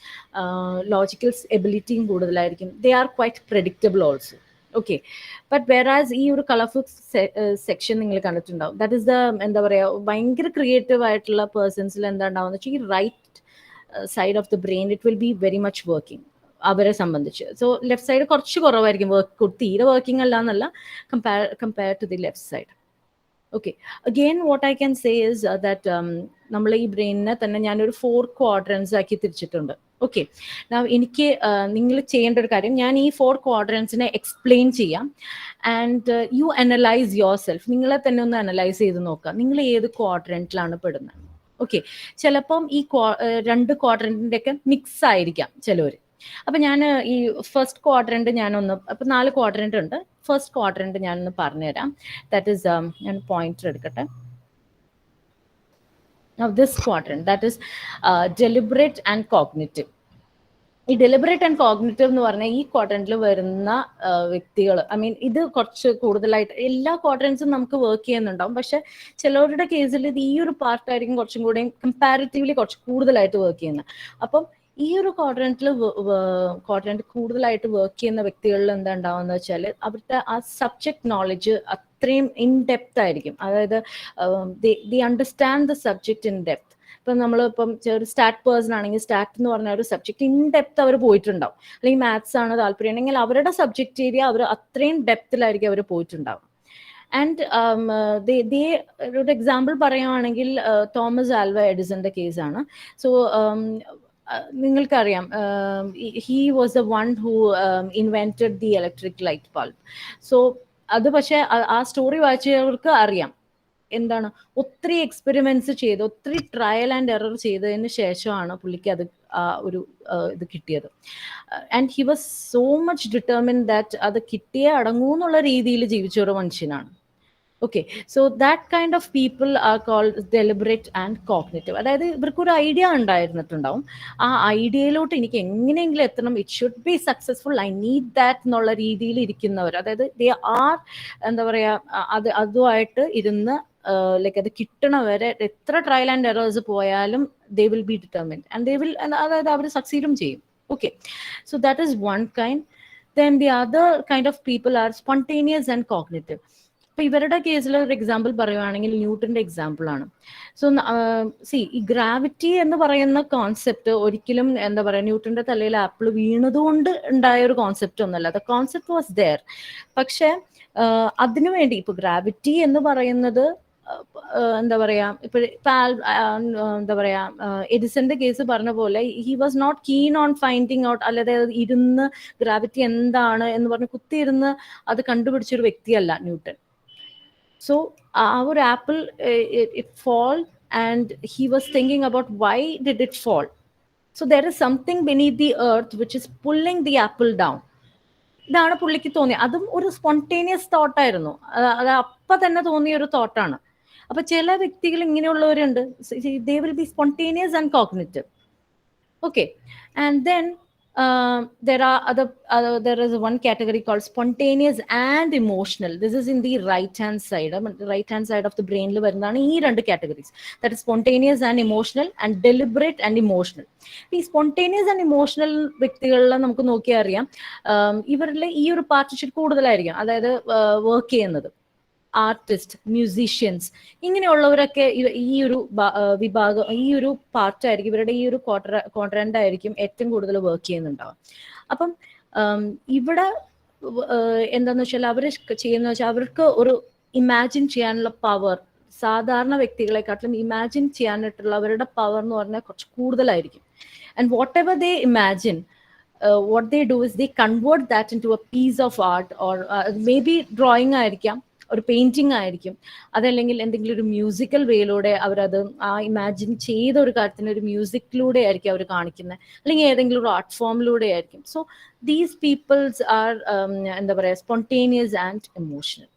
Speaker 4: ലോജിക്കൽ എബിലിറ്റിയും കൂടുതലായിരിക്കും, they are quite predictable also. Okay, but വേറാസ് ഈ ഒരു കളർഫുൾ സെക്ഷൻ നിങ്ങൾ കണ്ടിട്ടുണ്ടാവും. ദാറ്റ് ഇസ് ദ എന്താ പറയുക ഭയങ്കര ക്രിയേറ്റീവ് ആയിട്ടുള്ള പേഴ്സൺസിൽ എന്താ ഉണ്ടാവുക വെച്ചാൽ ഈ right side of the brain it will be very much working അവരെ സംബന്ധിച്ച്. സോ ലെഫ്റ്റ് സൈഡ് കുറച്ച് കുറവായിരിക്കും, തീരെ വർക്കിംഗ് അല്ല എന്നല്ല, compare to the left side. Okay, again what I can say is that നമ്മൾ ഈ ബ്രെയിനിനെ തന്നെ ഞാനൊരു 4 ക്വാഡ്രൻസ് ആക്കി തിരിച്ചിട്ടുണ്ട്. ഓക്കെ, എനിക്ക് നിങ്ങൾ ചെയ്യേണ്ട ഒരു കാര്യം, ഞാൻ ഈ 4 ക്വാഡ്രൻസിനെ എക്സ്പ്ലെയിൻ ചെയ്യാം and you analyze yourself. നിങ്ങളെ തന്നെ ഒന്ന് അനലൈസ് ചെയ്ത് നോക്കുക, നിങ്ങൾ ഏത് ക്വാഡ്രൻറ്റിലാണ് പെടുന്നത്. ഓക്കെ, ചിലപ്പം ഈ 2 ക്വാഡ്രൻറ്റിൻ്റെ ഒക്കെ മിക്സ് ആയിരിക്കാം ചിലവർ. അപ്പം ഞാൻ ഈ ഫസ്റ്റ് ക്വാഡ്രൻറ്റ് ഞാനൊന്ന്, അപ്പം 4 ക്വാഡ്രൻറ്റ് ഉണ്ട്. ഫസ്റ്റ് ക്വാഡ്രൻറ്റ് ഞാനൊന്ന് പറഞ്ഞുതരാം. ദാറ്റ് ഈസ് ഞാൻ പോയിന്റർ എടുക്കട്ടെ. This quadrant that is deliberate and cognitive. ഈ ഡെലിബറേറ്റ് ആൻഡ് കോഗ്നിറ്റീവ് എന്ന് പറഞ്ഞാൽ ഈ ക്വാഡ്രൻറ്റിൽ വരുന്ന വ്യക്തികൾ, ഐ മീൻ ഇത് കുറച്ച് കൂടുതലായിട്ട് എല്ലാ ക്വാഡ്രൻസും നമുക്ക് വർക്ക് ചെയ്യുന്നുണ്ടാവും, പക്ഷെ ചിലവരുടെ കേസിൽ ഇത് ഈ ഒരു പാർട്ടായിരിക്കും കുറച്ചും കൂടെയും കമ്പാരിറ്റീവ്ലി കുറച്ച് കൂടുതലായിട്ട് വർക്ക് ചെയ്യുന്നത്. അപ്പം ഈ ഒരു ക്വാഡ്രൻറ്റ് കൂടുതലായിട്ട് വർക്ക് ചെയ്യുന്ന വ്യക്തികളിൽ എന്താ ഉണ്ടാവുക വെച്ചാൽ അവരുടെ ആ സബ്ജക്ട് നോളജ് അത്രയും ഇൻ ഡെപ്ത് ആയിരിക്കും. അതായത് the understand the subject in depth. ഇപ്പം നമ്മളിപ്പം ഒരു സ്റ്റാറ്റ് പേഴ്സൺ ആണെങ്കിൽ സ്റ്റാറ്റ് എന്ന് പറഞ്ഞ ഒരു സബ്ജക്ട് ഇൻ ഡെപ്ത് അവർ പോയിട്ടുണ്ടാവും, അല്ലെങ്കിൽ മാത്സ് ആണ് താല്പര്യം ഉണ്ടെങ്കിൽ അവരുടെ സബ്ജക്ട് ഏരിയ അവർ അത്രയും ഡെപ്തിലായിരിക്കും അവർ പോയിട്ടുണ്ടാവും. ആൻഡ് ഒരു എക്സാമ്പിൾ പറയുകയാണെങ്കിൽ തോമസ് ആൽവ എഡിസന്റെ കേസാണ്. സോ നിങ്ങൾക്കറിയാം, he was the one who invented the electric light bulb. So അത് പക്ഷെ ആ സ്റ്റോറി വായിച്ചവർക്ക് അറിയാം എന്താണ്, ഒത്തിരി എക്സ്പെരിമെന്റ്സ് ചെയ്ത് ഒത്തിരി ട്രയൽ ആൻഡ് എറർ ചെയ്തതിന് ശേഷമാണ് പുള്ളിക്ക് അത് ഒരു ഇത് കിട്ടിയത്. And he was so much determined that അത് കിട്ടിയേ അടങ്ങൂ എന്നുള്ള രീതിയിൽ ജീവിച്ച ഒരു മനുഷ്യനാണ്. Okay, so that kind of people are called deliberate and cognitive. അതായത് ഇവർക്കൊരു ഐഡിയ ഉണ്ടായിരുന്നിട്ടുണ്ടാവും, ആ ഐഡിയയിലോട്ട് എനിക്ക് എങ്ങനെയെങ്കിലും എത്തണം, it should be successful, I need that എന്നുള്ള രീതിയിൽ ഇരിക്കുന്നവർ. അതായത് ദേ ആർ എന്താ പറയുക അതുമായിട്ട് ഇരുന്ന് ലൈക്ക് അത് കിട്ടണവരെ എത്ര ട്രയൽ ആൻഡ് എറേഴ്സ് പോയാലും ദേ will be determined and they will, അതായത് അവർ സക്സീഡും ചെയ്യും. Okay, so that is one kind. Then the other kind of people R spontaneous and cognitive. അപ്പൊ ഇവരുടെ കേസിൽ ഒരു എക്സാമ്പിൾ പറയുവാണെങ്കിൽ ന്യൂട്ടന്റെ എക്സാമ്പിൾ ആണ്. സോ ഈ ഗ്രാവിറ്റി എന്ന് പറയുന്ന കോൺസെപ്റ്റ് ഒരിക്കലും എന്താ പറയുക ന്യൂട്ടന്റെ തലയിൽ ആപ്പിൾ വീണതുകൊണ്ട് ഉണ്ടായ ഒരു കോൺസെപ്റ്റ് ഒന്നല്ല. The concept was there. പക്ഷെ അതിനുവേണ്ടി ഇപ്പൊ ഗ്രാവിറ്റി എന്ന് പറയുന്നത് എന്താ പറയാ, ഇപ്പൊ എന്താ പറയാ എഡിസന്റെ കേസ് പറഞ്ഞ പോലെ he was not keen on finding out, അല്ലാതെ ഇരുന്ന് ഗ്രാവിറ്റി എന്താണ് എന്ന് പറഞ്ഞ് കുത്തിയിരുന്ന് അത് കണ്ടുപിടിച്ചൊരു വ്യക്തിയല്ല newton. So our apple it fall and he was thinking about why did it fall. So there is something beneath the earth which is pulling the apple down. ഇതാണ് പുള്ളിക്ക് തോന്നിയത്. അതും ഒരു സ്പോണ്ടേനിയസ് തോട്ടായിരുന്നു, അത് അപ്പം തന്നെ തോന്നിയ ഒരു തോട്ടാണ്. അപ്പൊ ചില വ്യക്തികൾ ഇങ്ങനെയുള്ളവരുണ്ട്, they will be spontaneous and cognitive. Okay, and then there is one category called spontaneous and emotional. This is in the right hand side. The right hand side of the brain il varunana ee rendu categories, that is spontaneous and emotional and deliberate and emotional. Ee spontaneous and emotional വ്യക്തികളിൽ നമുക്ക് നോക്കിയാൽ അറിയാം ഇവരിലെ ഈ ഒരു പാർട്ടിഷിപ്പ് കൂടുതലായിരിക്കും. അതായത് വർക്ക് ചെയ്യുന്നത് ആർട്ടിസ്റ്റ്, മ്യൂസീഷ്യൻസ്, ഇങ്ങനെയുള്ളവരൊക്കെ ഈ ഒരു വിഭാഗം, ഈ ഒരു പാർട്ടായിരിക്കും, ഇവരുടെ ഈ ഒരു ക്വാഡ്രന്റ് ആയിരിക്കും ഏറ്റവും കൂടുതൽ വർക്ക് ചെയ്യുന്നുണ്ടാവും. അപ്പം ഇവിടെ എന്താന്ന് വെച്ചാൽ അവർ ചെയ്യുന്ന വെച്ചാൽ അവർക്ക് ഒരു ഇമാജിൻ ചെയ്യാനുള്ള പവർ സാധാരണ വ്യക്തികളെക്കാട്ടിലും ഇമാജിൻ ചെയ്യാനായിട്ടുള്ള അവരുടെ പവർ എന്ന് പറഞ്ഞാൽ കുറച്ച് കൂടുതലായിരിക്കും. And what ever they imagine, what they do is they convert that into a piece of art, or maybe drawing ആയിരിക്കാം, ഒരു പെയിന്റിങ് ആയിരിക്കും, അതല്ലെങ്കിൽ എന്തെങ്കിലും ഒരു മ്യൂസിക്കൽ വേയിലൂടെ അവരത് ആ ഇമാജിൻ ചെയ്ത ഒരു കാര്യത്തിന് ഒരു മ്യൂസിക്കിലൂടെ ആയിരിക്കും അവർ കാണിക്കുന്നത്, അല്ലെങ്കിൽ ഏതെങ്കിലും ഒരു ആർട്ട് ഫോമിലൂടെ ആയിരിക്കും. സോ ദീസ് പീപ്പിൾസ് ആർ എന്താ പറയുക, spontaneous and emotional.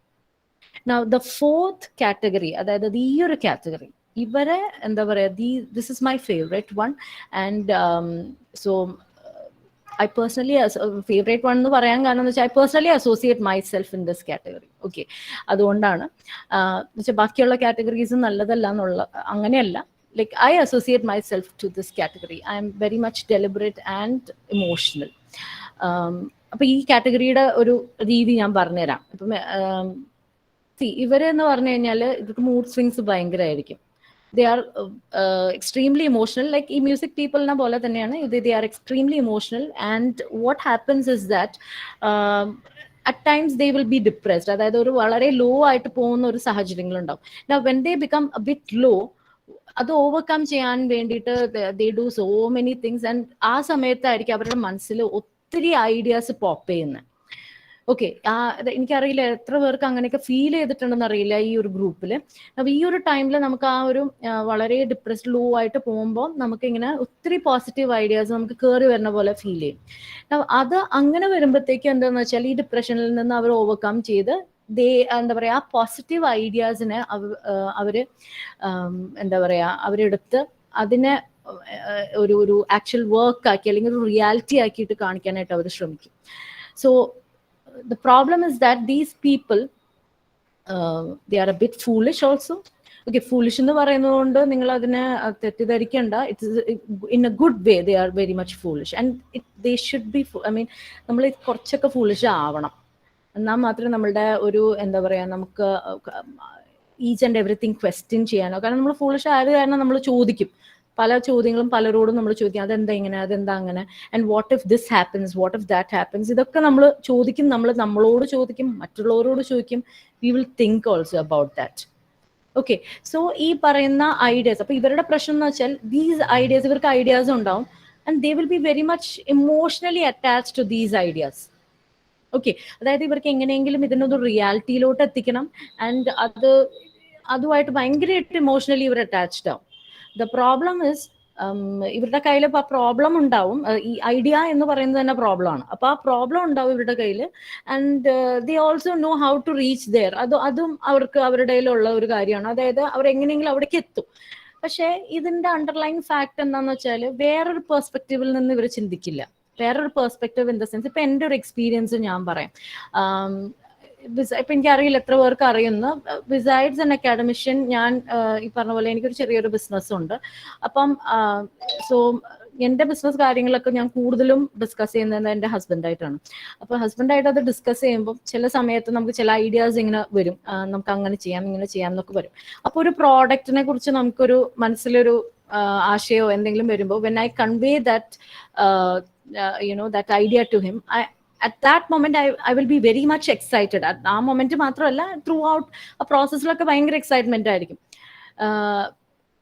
Speaker 4: Now the fourth category, അതായത് ഈ ഒരു കാറ്റഗറി, ഇവരെ എന്താ പറയാ, this is my favourite one. And so I personally, favorite one എന്ന് പറയാൻ കാരണം എന്ന് വെച്ചാൽ I personally associate myself in this category. Okay, അതുകൊണ്ടാണ് വെച്ചാൽ ബാക്കിയുള്ള കാറ്റഗറീസ് നല്ലതല്ല എന്നുള്ള അങ്ങനെയല്ല. Like I associate myself to this category. I am very much deliberate and emotional. അപ്പൊ ഈ കാറ്റഗറിയുടെ ഒരു രീതി ഞാൻ പറഞ്ഞുതരാം. ഇപ്പം ഇവരെന്ന് പറഞ്ഞു കഴിഞ്ഞാൽ ഇവർക്ക് മൂഡ് സ്വിങ്സ് ഭയങ്കരമായിരിക്കും. They are extremely emotional, like ഈ music people na പോലെ തന്നെയാണ് ഇത്. They are extremely emotional, and what happens is that at times they will be depressed. അതായത് ഒരു വളരെ ലോ ആയിട്ട് പോകുന്ന ഒരു സാഹചര്യങ്ങളുണ്ടാവും. Now when they become a bit low, അത് ഓവർകം ചെയ്യാൻ വേണ്ടിയിട്ട് they do so many things, and ആ സമയത്തായിരിക്കും അവരുടെ മനസ്സിൽ ഒത്തിരി ഐഡിയാസ് പോപ്പ് ചെയ്യുന്നത്. ഓക്കെ, എനിക്കറിയില്ല എത്ര പേർക്ക് അങ്ങനെയൊക്കെ ഫീൽ ചെയ്തിട്ടുണ്ടെന്ന് അറിയില്ല ഈ ഒരു ഗ്രൂപ്പിൽ. അപ്പോൾ ഈ ഒരു ടൈമിൽ നമുക്ക് ആ ഒരു വളരെ ഡിപ്രസ്ഡ് ലോ ആയിട്ട് പോകുമ്പോൾ നമുക്ക് ഇങ്ങനെ ഒത്തിരി പോസിറ്റീവ് ഐഡിയാസ് നമുക്ക് കയറി വരുന്ന പോലെ ഫീൽ ചെയ്യും. അത് അങ്ങനെ വരുമ്പോഴത്തേക്കും എന്താണെന്ന് വെച്ചാൽ ഈ ഡിപ്രഷനിൽ നിന്ന് അവർ ഓവർകം ചെയ്ത് എന്താ പറയുക, ആ പോസിറ്റീവ് ഐഡിയാസിനെ അവർ എന്താ പറയുക അവരെടുത്ത് അതിനെ ഒരു ആക്ച്വൽ വർക്ക് ആക്കി അല്ലെങ്കിൽ ഒരു റിയാലിറ്റി ആക്കിയിട്ട് കാണിക്കാനായിട്ട് അവർ ശ്രമിക്കും. So the problem is that these people they are a bit foolish also. Okay, foolish എന്ന് പറയുന്നതുകൊണ്ട് നിങ്ങൾ അതിനെ തെറ്റിദ്ധരിക്കേണ്ട. It's in a good way. they are very much foolish and they should be, I mean നമ്മൾ കുറച്ചൊക്കെ foolish ആവണം, എന്നാൽ മാത്രമേ നമ്മളുടെ ഒരു എന്താ പറയുക നമുക്ക് ഈച്ച് ആൻഡ് എവറിത്തിങ് ക്വസ്റ്റ്യൻ ചെയ്യാനോ. കാരണം നമ്മൾ foolish ആയത് കാരണം നമ്മൾ ചോദിക്കും പല ചോദ്യങ്ങളും, പലരോടും നമ്മൾ ചോദിക്കും അതെന്താ ഇങ്ങനെ, അതെന്താ അങ്ങനെ, and what if this happens, what if that happens, ഇതൊക്കെ നമ്മൾ ചോദിക്കും. നമ്മളോട് ചോദിക്കും, മറ്റുള്ളവരോട് ചോദിക്കും. We will think also about that. Okay, so ഈ പറയുന്ന ഐഡിയാസ്, അപ്പൊ ഇവരുടെ പ്രശ്നം എന്ന് വെച്ചാൽ ദീസ് ഐഡിയാസ്, ഇവർക്ക് ഐഡിയാസ് ഉണ്ടാവും and they will be very much emotionally attached to these ideas. Okay, അതായത് ഇവർക്ക് എങ്ങനെയെങ്കിലും ഇതിനൊരു റിയാലിറ്റിയിലോട്ട് എത്തിക്കണം, ആൻഡ് അതുമായിട്ട് ഭയങ്കരമായിട്ട് ഇമോഷണലി ഇവർ അറ്റാച്ച്ഡ് ആവും. The problem is ഇവരുടെ കയ്യിൽ ആ പ്രോബ്ലം ഉണ്ടാവും. ഈ ഐഡിയ എന്ന് പറയുന്നത് തന്നെ പ്രോബ്ലം ആണ്. അപ്പൊ ആ പ്രോബ്ലം ഉണ്ടാവും ഇവരുടെ കയ്യിൽ, and they also know how to reach there. അതും അവർക്ക് അവരുടെ കയ്യിലുള്ള ഒരു കാര്യമാണ്. അതായത് അവർ എങ്ങനെയെങ്കിലും അവിടേക്ക് എത്തും. പക്ഷെ ഇതിന്റെ അണ്ടർലൈൻ ഫാക്ട് എന്താന്ന് വെച്ചാൽ വേറൊരു പെർസ്പെക്റ്റീവിൽ നിന്ന് ഇവർ ചിന്തിക്കില്ല. വേറൊരു പെർസ്പെക്റ്റീവ് ഇൻ ദ സെൻസ്, ഇപ്പൊ എൻ്റെ ഒരു എക്സ്പീരിയൻസ് ഞാൻ പറയാം. ഇപ്പൊ എനിക്കറിയില്ല എത്ര പേർക്ക് അറിയുന്ന, ബിസൈഡ്സ് ആൻ അക്കാഡമിഷ്യൻ ഞാൻ ഈ പറഞ്ഞ പോലെ എനിക്കൊരു ചെറിയൊരു ബിസിനസ് ഉണ്ട്. അപ്പം സോ എൻ്റെ ബിസിനസ് കാര്യങ്ങളൊക്കെ ഞാൻ കൂടുതലും ഡിസ്കസ് ചെയ്യുന്നത് എൻ്റെ ഹസ്ബൻഡായിട്ടാണ്. അപ്പോൾ ഹസ്ബൻഡായിട്ട് അത് ഡിസ്കസ് ചെയ്യുമ്പോൾ ചില സമയത്ത് നമുക്ക് ചില ഐഡിയാസ് ഇങ്ങനെ വരും, നമുക്ക് അങ്ങനെ ചെയ്യാം ഇങ്ങനെ ചെയ്യാം എന്നൊക്കെ വരും. അപ്പോൾ ഒരു പ്രോഡക്റ്റിനെ കുറിച്ച് നമുക്കൊരു മനസ്സിലൊരു ആശയോ എന്തെങ്കിലും വരുമ്പോൾ when I convey that that idea to him, at that moment I will be very much excited. At ആ മൊമെന്റ് മാത്രമല്ല, ത്രൂ ഔട്ട് ആ പ്രോസസ്സിലൊക്കെ ഭയങ്കര എക്സൈറ്റ്മെന്റ് ആയിരിക്കും.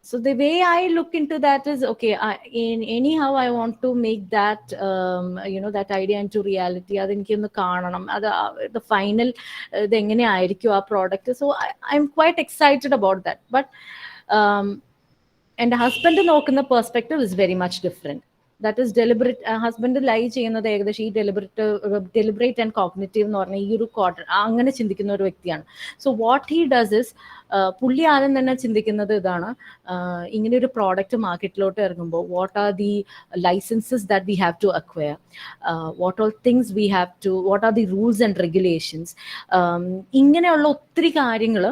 Speaker 4: So the way I look into that is, okay, anyhow I want to make that that idea into reality. അത് എനിക്കൊന്ന് കാണണം, അത് the final ഇത് എങ്ങനെ ആയിരിക്കും ആ product. So I'm quite excited about that. But എൻ്റെ ഹസ്ബൻഡ് നോക്കുന്ന perspective is very much different. That is deliberate. Husband ലൈ ചെയ്യുന്നത് ഏകദേശം ഈ ഡെലിബറേറ്റ് ആൻഡ് കോഗ്നിറ്റീവ് എന്ന് പറഞ്ഞ ഈ ഒരു ക്വാർട്ടർ അങ്ങനെ ചിന്തിക്കുന്ന ഒരു വ്യക്തിയാണ്. So what he does is, പുള്ളി ആദ്യം തന്നെ ചിന്തിക്കുന്നത് ഇതാണ്, ഇങ്ങനെ ഒരു പ്രോഡക്റ്റ് മാർക്കറ്റിലോട്ട് ഇറങ്ങുമ്പോൾ what are the licenses that we have to acquire, what all things we have to, what are the rules and regulations, ഇങ്ങനെയുള്ള ഒത്തിരി കാര്യങ്ങൾ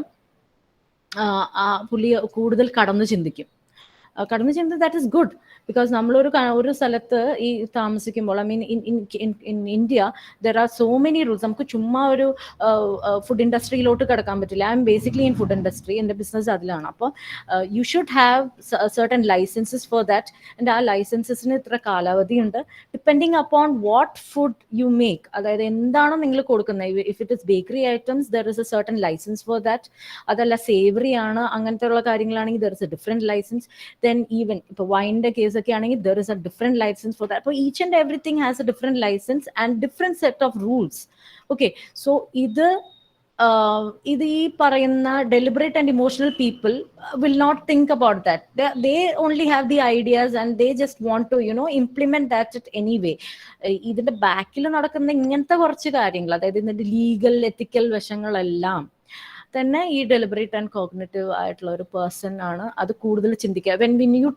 Speaker 4: പുള്ളി കൂടുതൽ കടന്നു ചിന്തിക്കും. That is good. ബിക്കോസ് നമ്മളൊരു സ്ഥലത്ത് ഈ താമസിക്കുമ്പോൾ, I mean in India there are so many rules. നമുക്ക് ചുമ്മാ ഒരു ഫുഡ് ഇൻഡസ്ട്രിയിലോട്ട് കിടക്കാൻ പറ്റില്ല. I'm basically in food industry, എൻ്റെ ബിസിനസ് അതിലാണ്. അപ്പോൾ you should have certain licences for that. And ആ ലൈസൻസസിന് ഇത്ര കാലാവധിയുണ്ട്, depending upon what food you make. അതായത് എന്താണോ നിങ്ങൾ കൊടുക്കുന്നത്, if it is bakery items there is a certain licence for that. അതല്ല സേവറി ആണ് അങ്ങനത്തെ ഉള്ള കാര്യങ്ങളാണെങ്കിൽ there is a different license. Then even ഇപ്പോൾ വൈൻ്റെ കേസ് ഒക്കെ ആണെങ്കിൽ there is a different license for that. So each and everything has a different license and different set of rules. Okay, so ഇത് ഇത് ഈ പറയുന്ന deliberate and emotional people will not think about that. They only have the ideas and they just want to implement that at any way. ഇതിന്റെ ബാക്കിൽ നടക്കുന്ന ഇങ്ങനത്തെ കുറച്ച് കാര്യങ്ങൾ, അതായത് ഇതിന്റെ ലീഗൽ എത്തിക്കൽ വശങ്ങളെല്ലാം തന്നെ ഈ ഡെലിബറേറ്റ് ആൻഡ് കോഗ്നിറ്റീവ് ആയിട്ടുള്ള ഒരു പേഴ്സൺ ആണ് അത് കൂടുതൽ ചിന്തിക്കുക. വെൻ യു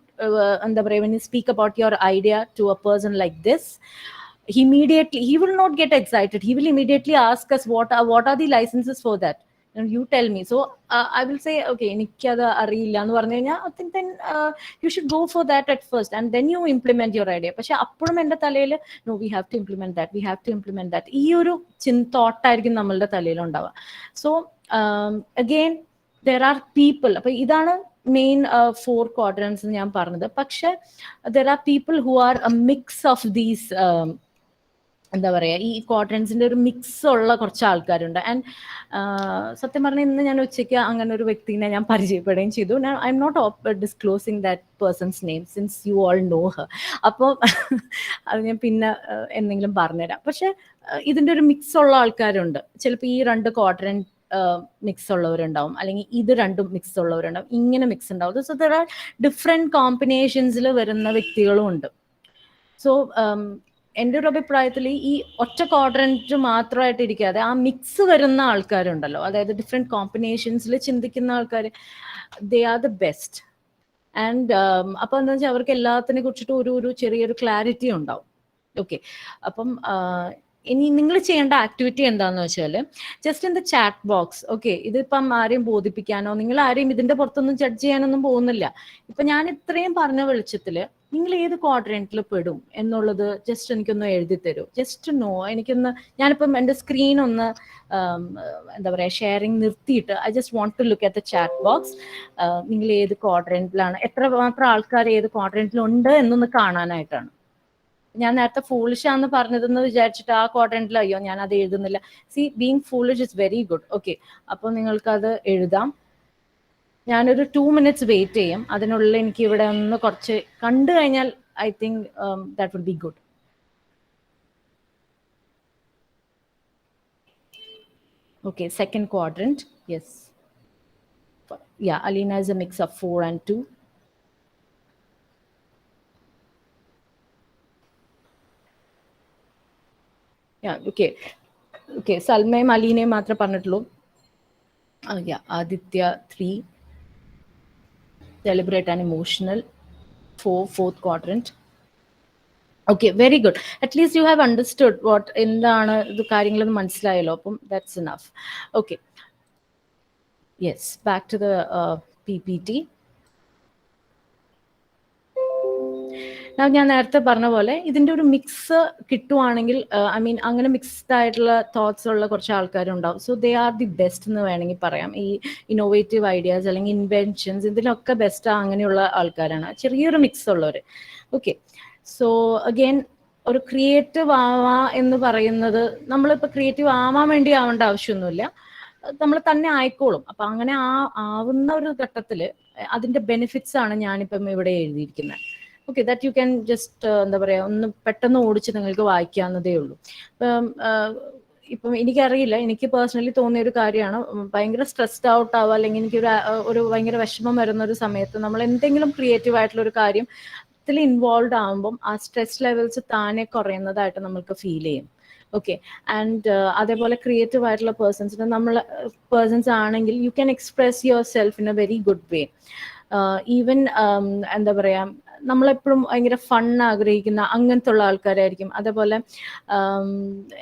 Speaker 4: എന്താ പറയുക, when you speak about your idea to a person like this, he will not get excited. He will immediately ask us what are the licenses for that, and you tell me. So I will say, okay, എനിക്കത് അറിയില്ല എന്ന് പറഞ്ഞു കഴിഞ്ഞാൽ I think then you should go for that at first and then you implement your idea. പക്ഷെ അപ്പോഴും എൻ്റെ തലയിൽ no, we have to implement that ഈ ഒരു തോട്ടായിരിക്കും നമ്മളുടെ തലയിൽ ഉണ്ടാവുക. So again there are people, അപ്പൊ ഇതാണ് മെയിൻ 4 quadrants ഞാൻ പറഞ്ഞത്. പക്ഷെ there are people who are a mix of these എന്താ പറയുക, ഈ ക്വാഡ്രൻസിന്റെ ഒരു മിക്സ് ഉള്ള കുറച്ച് ആൾക്കാരുണ്ട്. ആൻഡ് സത്യം പറഞ്ഞാൽ ഇന്ന് ഞാൻ ഉച്ചയ്ക്ക് അങ്ങനെ ഒരു വ്യക്തിനെ ഞാൻ പരിചയപ്പെടുകയും ചെയ്തു. I'm not disclosing that person's name since you all know her. അപ്പോൾ അത് ഞാൻ പിന്നെ എന്തെങ്കിലും പറഞ്ഞുതരാം. പക്ഷെ ഇതിന്റെ ഒരു മിക്സ് ഉള്ള ആൾക്കാരുണ്ട്. ചിലപ്പോൾ ഈ 2 ക്വാഡ്രന്റ് മിക്സ് ഉള്ളവരുണ്ടാവും, അല്ലെങ്കിൽ ഇത് രണ്ടും മിക്സ് ഉള്ളവരുണ്ടാവും, ഇങ്ങനെ മിക്സ് ഉണ്ടാവും. സോ ദർ ആർ ഡിഫറെന്റ് കോമ്പിനേഷൻസിൽ വരുന്ന വ്യക്തികളും ഉണ്ട്. സോ എൻ്റെ ഒരു അഭിപ്രായത്തിൽ ഈ ഒറ്റ ക്വാഡ്രന്റ് മാത്രമായിട്ട് ഇരിക്കാതെ ആ മിക്സ് വരുന്ന ആൾക്കാരുണ്ടല്ലോ, അതായത് ഡിഫറെന്റ് കോമ്പിനേഷൻസിൽ ചിന്തിക്കുന്ന ആൾക്കാർ, they are the best. And അപ്പൊ എന്താ വെച്ചാൽ അവർക്ക് എല്ലാത്തിനെ കുറിച്ചിട്ട് ഒരു ചെറിയൊരു ക്ലാരിറ്റി ഉണ്ടാവും. ഓക്കെ, അപ്പം ഇനി നിങ്ങൾ ചെയ്യേണ്ട ആക്ടിവിറ്റി എന്താന്ന് വെച്ചാൽ just in the chat box. Okay, ഇതിപ്പം ആരെയും ബോധിപ്പിക്കാനോ നിങ്ങൾ ആരെയും ഇതിന്റെ പുറത്തൊന്നും ജഡ്ജ് ചെയ്യാനൊന്നും പോകുന്നില്ല. ഇപ്പൊ ഞാൻ ഇത്രയും പറഞ്ഞ വെളിച്ചത്തില് നിങ്ങൾ ഏത് ക്വാഡ്രന്റിൽ പെടും എന്നുള്ളത് ജസ്റ്റ് എനിക്കൊന്ന് എഴുതി തരൂ. ജസ്റ്റ് നോ, എനിക്കൊന്ന്, ഞാനിപ്പം എൻ്റെ സ്ക്രീൻ ഒന്ന് എന്താ പറയാ ഷെയറിങ് നിർത്തിയിട്ട് I just want to look at the chat box. നിങ്ങൾ ഏത് ക്വാഡ്രന്റിലാണ്, എത്രമാത്രം ആൾക്കാർ ഏത് ക്വാഡ്രന്റിലുണ്ട് എന്നൊന്ന് കാണാനായിട്ടാണ്. ഞാൻ നേരത്തെ ഫൂളിഷ് ആണെന്ന് പറഞ്ഞതെന്ന് വിചാരിച്ചിട്ട് ആ ക്വാഡ്രന്റിൽ അയ്യോ ഞാൻ അത് എഴുതുന്നില്ല. C, being foolish is very good. Okay, അപ്പോൾ നിങ്ങൾക്കത് എഴുതാം. ഞാനൊരു 2 minutes വെയിറ്റ് ചെയ്യും. അതിനുള്ളിൽ എനിക്ക് ഇവിടെ ഒന്ന് കുറച്ച് കണ്ടു കഴിഞ്ഞാൽ I think that will be good. Okay, second quadrant. Yes, ya, Aleena is a mix of 4 and 2. Okay, സൽമയും അലീനയും മാത്രമേ പറഞ്ഞിട്ടുള്ളൂ. Aditya 3, deliberate and emotional 4, fourth quadrant. Okay, very good. At least you have understood what എന്താണ് ഇത് കാര്യങ്ങളെന്ന് മനസ്സിലായല്ലോ. അപ്പം that's enough. Okay, yes, back to the PPT. ഞാൻ നേരത്തെ പറഞ്ഞ പോലെ ഇതിന്റെ ഒരു മിക്സ് കിട്ടുവാണെങ്കിൽ, ഐ മീൻ അങ്ങനെ മിക്സ്ഡ് ആയിട്ടുള്ള തോട്ട്സ് ഉള്ള കുറച്ച് ആൾക്കാരുണ്ടാവും. So they are the best എന്ന് വേണമെങ്കിൽ പറയാം. ഈ ഇന്നോവേറ്റീവ് ഐഡിയാസ് അല്ലെങ്കിൽ ഇൻവെൻഷൻസ് ഇതിനൊക്കെ ബെസ്റ്റ് അങ്ങനെയുള്ള ആൾക്കാരാണ്, ചെറിയൊരു മിക്സ് ഉള്ളവർ. ഓക്കെ, സോ അഗെയിൻ ഒരു ക്രിയേറ്റീവ് ആവാ എന്ന് പറയുന്നത്, നമ്മളിപ്പോൾ ക്രിയേറ്റീവ് ആവാൻ വേണ്ടി ആവേണ്ട ആവശ്യമൊന്നുമില്ല, നമ്മൾ തന്നെ ആയിക്കോളും. അപ്പൊ അങ്ങനെ ആവുന്ന ഒരു ഘട്ടത്തിൽ അതിന്റെ ബെനിഫിറ്റ്സ് ആണ് ഞാനിപ്പം ഇവിടെ എഴുതിയിരിക്കുന്നത്. Okay, that you can just എന്താ പറയുക ഒന്ന് പെട്ടെന്ന് ഓടിച്ച് നിങ്ങൾക്ക് വായിക്കാവുന്നതേ ഉള്ളൂ. ഇപ്പം എനിക്കറിയില്ല, എനിക്ക് പേഴ്സണലി തോന്നിയ ഒരു കാര്യമാണ്, ഭയങ്കര സ്ട്രെസ്ഡ് ഔട്ട് ആവുക അല്ലെങ്കിൽ ഒരു ഭയങ്കര വിഷമം വരുന്ന ഒരു സമയത്ത് നമ്മൾ എന്തെങ്കിലും ക്രിയേറ്റീവ് ആയിട്ടുള്ള ഒരു കാര്യം ത്തിൽ ഇൻവോൾവ് ആകുമ്പം ആ സ്ട്രെസ് ലെവൽസ് താനെ കുറയുന്നതായിട്ട് നമുക്ക് ഫീൽ ചെയ്യും. ഓക്കെ, ആൻഡ് അതേപോലെ ക്രിയേറ്റീവ് ആയിട്ടുള്ള പേഴ്സൺസ് ആണെങ്കിൽ you can express your self in A very good way. Even എന്താ പറയാ, നമ്മളെപ്പോഴും ഭയങ്കര ഫൺ ആഗ്രഹിക്കുന്ന അങ്ങനത്തെ ഉള്ള ആൾക്കാരായിരിക്കും. അതേപോലെ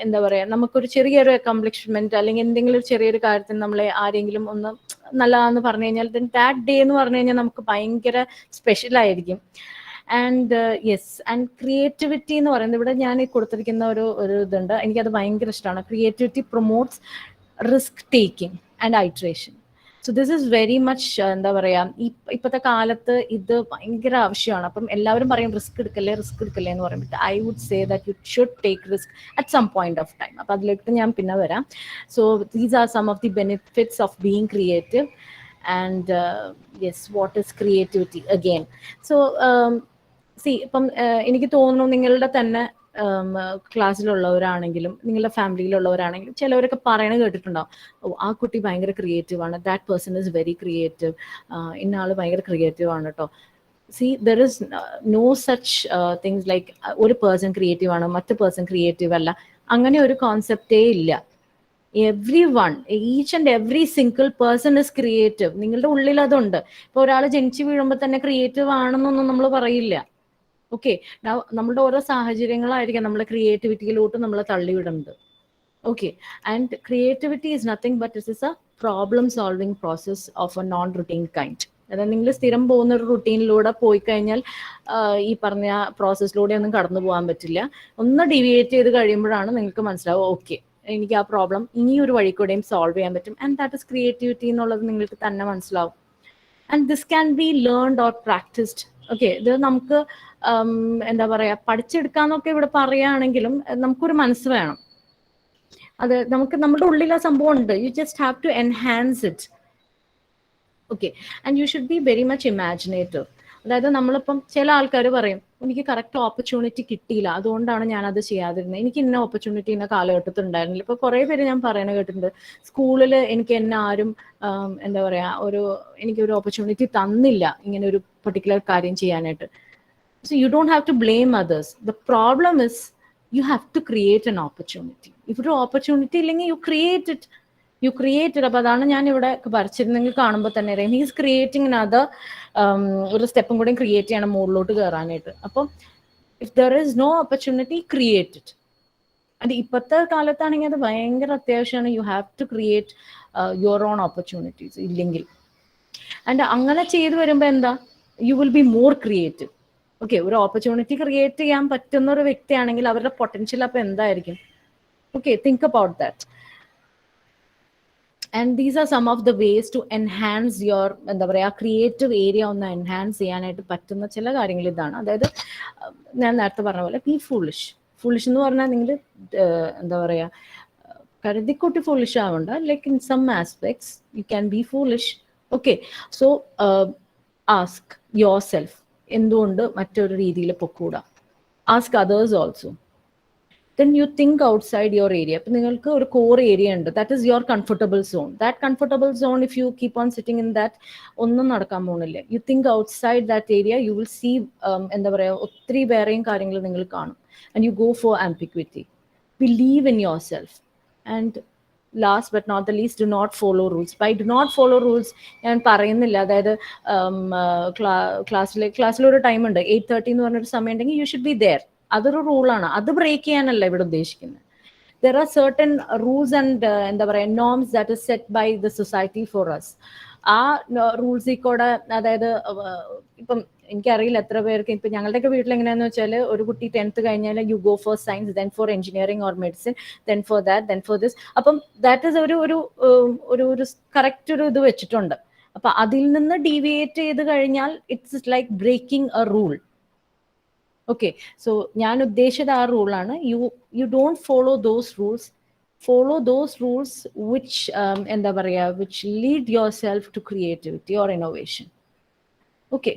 Speaker 4: എന്താ പറയാ, നമുക്കൊരു ചെറിയൊരു അക്കംപ്ലിഷ്മെന്റ് അല്ലെങ്കിൽ എന്തെങ്കിലും ഒരു ചെറിയൊരു കാര്യത്തിന് നമ്മളെ ആരെങ്കിലും ഒന്ന് നല്ലതാന്ന് പറഞ്ഞു കഴിഞ്ഞാൽ ദാറ്റ് ഡേ എന്ന് പറഞ്ഞു കഴിഞ്ഞാൽ നമുക്ക് ഭയങ്കര സ്പെഷ്യൽ ആയിരിക്കും. ആൻഡ് യെസ്, ആൻഡ് ക്രിയേറ്റിവിറ്റി എന്ന് പറയുന്നത് ഇവിടെ ഞാൻ കൊടുത്തിരിക്കുന്ന ഒരു ഇതുണ്ട്, എനിക്കത് ഭയങ്കര ഇഷ്ടമാണ്. Creativity promotes risk taking and iteration. So this is very much എന്താ പറയാ, ഇപ്പോഴത്തെ കാലത്ത് ഇത് ഭയങ്കര ആവശ്യമാണ്. അപ്പം എല്ലാവരും പറയും റിസ്ക് എടുക്കല്ലേ എന്ന് പറയുമ്പോൾ I would say that you should take risk at some point of time. അപ്പം അതിലേക്ക് ഞാൻ പിന്നെ വരാം. So these are some of the benefits of being creative. And yes, what is creativity again? So see, ഇപ്പം എനിക്ക് തോന്നുന്നു നിങ്ങളുടെ തന്നെ ക്ലാസ്സിലുള്ളവരാണെങ്കിലും നിങ്ങളുടെ ഫാമിലിയിലുള്ളവരാണെങ്കിലും ചിലവരൊക്കെ പറയണ കേട്ടിട്ടുണ്ടാവും, ഓ ആ കുട്ടി ഭയങ്കര ക്രിയേറ്റീവ് ആണ്, that person is very creative, ഇന്ന ആൾ ഭയങ്കര ക്രിയേറ്റീവ് ആണ് കേട്ടോ. See there is no such things like ഒരു പേഴ്സൺ ക്രിയേറ്റീവ് ആണ് മറ്റു പേഴ്സൺ ക്രിയേറ്റീവ് അല്ല, അങ്ങനെ ഒരു കോൺസെപ്റ്റേ ഇല്ല. Everyone, each and every single person is creative. നിങ്ങളുടെ ഉള്ളിൽ അതുണ്ട്. ഇപ്പൊ ഒരാൾ ജനിച്ചു വീഴുമ്പോൾ തന്നെ ക്രിയേറ്റീവ് ആണെന്നൊന്നും നമ്മൾ പറയില്ല. ഓക്കെ, നമ്മുടെ ഓരോ സാഹചര്യങ്ങളായിരിക്കാം നമ്മളെ ക്രിയേറ്റിവിറ്റിയിലോട്ട് നമ്മളെ തള്ളിവിടുന്നത്. Okay, and creativity is nothing but it is a problem solving process of a non routine kind. അതായത് നിങ്ങൾ സ്ഥിരം പോകുന്ന ഒരു റുട്ടീനിലൂടെ പോയി കഴിഞ്ഞാൽ ഈ പറഞ്ഞ പ്രോസസ്സിലൂടെ ഒന്നും കടന്നു പോകാൻ പറ്റില്ല. ഒന്ന് ഡീവിയേറ്റ് ചെയ്ത് കഴിയുമ്പോഴാണ് നിങ്ങൾക്ക് മനസ്സിലാവും, ഓക്കെ എനിക്ക് ആ പ്രോബ്ലം ഇനി ഒരു വഴി കൂടെയും സോൾവ് ചെയ്യാൻ പറ്റും. ആൻഡ് ദാറ്റ് ഇസ് ക്രിയേറ്റിവിറ്റി എന്നുള്ളത് നിങ്ങൾക്ക് തന്നെ മനസ്സിലാവും. And this can be learned or practised. Okay, ഇത് നമുക്ക് എന്താ പറയാ പഠിച്ചെടുക്കാന്നൊക്കെ ഇവിടെ പറയുകയാണെങ്കിലും നമുക്കൊരു മനസ്സ് വേണം. അത് നമുക്ക് നമ്മുടെ ഉള്ളിൽ ആ സംഭവം ഉണ്ട്. You just have to enhance it. Okay, and you should be very much imaginative. അതായത് നമ്മളിപ്പം ചില ആൾക്കാർ പറയും, എനിക്ക് കറക്റ്റ് ഓപ്പർച്യൂണിറ്റി കിട്ടിയില്ല, അതുകൊണ്ടാണ് ഞാനത് ചെയ്യാതിരുന്നത്, എനിക്ക് ഇന്ന ഓപ്പർച്യൂണിറ്റി ഇന്ന കാലഘട്ടത്തിൽ ഉണ്ടായിരുന്നില്ല. ഇപ്പൊ കുറെ പേര് ഞാൻ പറയണ കേട്ടിട്ടുണ്ട്, സ്കൂളിൽ എനിക്ക് എന്നെ ആരും എന്താ പറയാ എനിക്കൊരു ഓപ്പർച്യൂണിറ്റി തന്നില്ല ഇങ്ങനെ ഒരു പെർട്ടിക്കുലർ കാര്യം ചെയ്യാനായിട്ട്. So you don't have to blame others. The problem is you have to create an opportunity. If ഒരു ഓപ്പർച്യൂണിറ്റി ഇല്ലെങ്കിൽ യു ക്രിയേറ്റ് ഇറ്റ്. അപ്പൊ അതാണ് ഞാൻ ഇവിടെ വരച്ചിരുന്നെങ്കിൽ കാണുമ്പോൾ തന്നെ അറിയാം, ഹീസ് ക്രിയേറ്റിംഗ് അതർ ഒരു സ്റ്റെപ്പും കൂടെ ക്രിയേറ്റ് ചെയ്യണം മുകളിലോട്ട് കയറാനായിട്ട്. അപ്പം if there is no opportunity, create it. അത് ഇപ്പോഴത്തെ കാലത്താണെങ്കിൽ അത് ഭയങ്കര അത്യാവശ്യമാണ്. You have to create your own opportunities. ഇല്ലെങ്കിൽ ആൻഡ് അങ്ങനെ ചെയ്തു വരുമ്പോൾ എന്താ, you will be more creative. Okay, ഒരു ഓപ്പർച്യൂണിറ്റി ക്രിയേറ്റ് ചെയ്യാൻ പറ്റുന്ന ഒരു വ്യക്തിയാണെങ്കിൽ അവരുടെ പൊട്ടൻഷ്യൽ അപ്പൊ എന്തായിരിക്കും? Okay, think about that. And these are some of the ways to enhance your എന്താ പറയുക ക്രിയേറ്റീവ് ഏരിയ ഒന്ന് എൻഹാൻസ് ചെയ്യാനായിട്ട് പറ്റുന്ന ചില കാര്യങ്ങൾ ഇതാണ്. അതായത് ഞാൻ നേരത്തെ പറഞ്ഞ പോലെ ബി ഫുളിഷ്. ഫുളിഷ് എന്ന് പറഞ്ഞാൽ നിങ്ങൾ എന്താ പറയുക കരുതിക്കൂട്ടി ഫുളിഷ് ആവണ്ട. Like in some aspects you can be foolish. Okay, so ask yourself, എന്തുകൊണ്ട് മറ്റൊരു രീതിയിൽ പൊക്കൂടാ? Ask others also. then you think outside your area. ഇപ്പം നിങ്ങൾക്ക് ഒരു കോർ ഏരിയ ഉണ്ട്, that is your comfortable zone. That comfortable zone if you keep on sitting in that, ഒന്നും നടക്കാൻ പോകുന്നില്ല. You think outside that area, you will see എന്താ പറയുക ഒത്തിരി വേറെയും കാര്യങ്ങൾ നിങ്ങൾ കാണും. And you go for ambiguity. Believe in yourself. And last but not the least, do not follow rules. By do not follow rules ഞാൻ പറയുന്നില്ല, അതായത് ക്ലാസ്സിലൊരു ടൈം ഉണ്ട് 8:30 എന്ന് പറഞ്ഞൊരു സമയം ഉണ്ടെങ്കിൽ യു ഷുഡ് ബി ദെയർ. അതൊരു റൂളാണ്, അത് ബ്രേക്ക് ചെയ്യാനല്ല ഇവിടെ ഉദ്ദേശിക്കുന്നത്. There are certain rules and എന്താ പറയുക norms that is set by the society for us. ആ റൂൾസിൽ കൂടെ, അതായത് ഇപ്പം എനിക്കറിയില്ല എത്ര പേർക്ക്, ഇപ്പം ഞങ്ങളുടെയൊക്കെ വീട്ടിൽ എങ്ങനെയാണെന്ന് വെച്ചാൽ ഒരു കുട്ടി 10th കഴിഞ്ഞാൽ you go for science, then for engineering or medicine, then for that, then for this. അപ്പം ദാറ്റ് ഇസ് ഒരു കറക്റ്റ് ഒരു ഇത് വെച്ചിട്ടുണ്ട്. അപ്പൊ അതിൽ നിന്ന് ഡീവിയേറ്റ് ചെയ്ത് കഴിഞ്ഞാൽ it's like breaking a rule. Okay, so ഞാൻ ഉദ്ദേശിച്ചത് ആ റൂളാണ്. You don't follow those rules. Follow those rules which എന്താ പറയുക which lead yourself to creativity or innovation. Okay,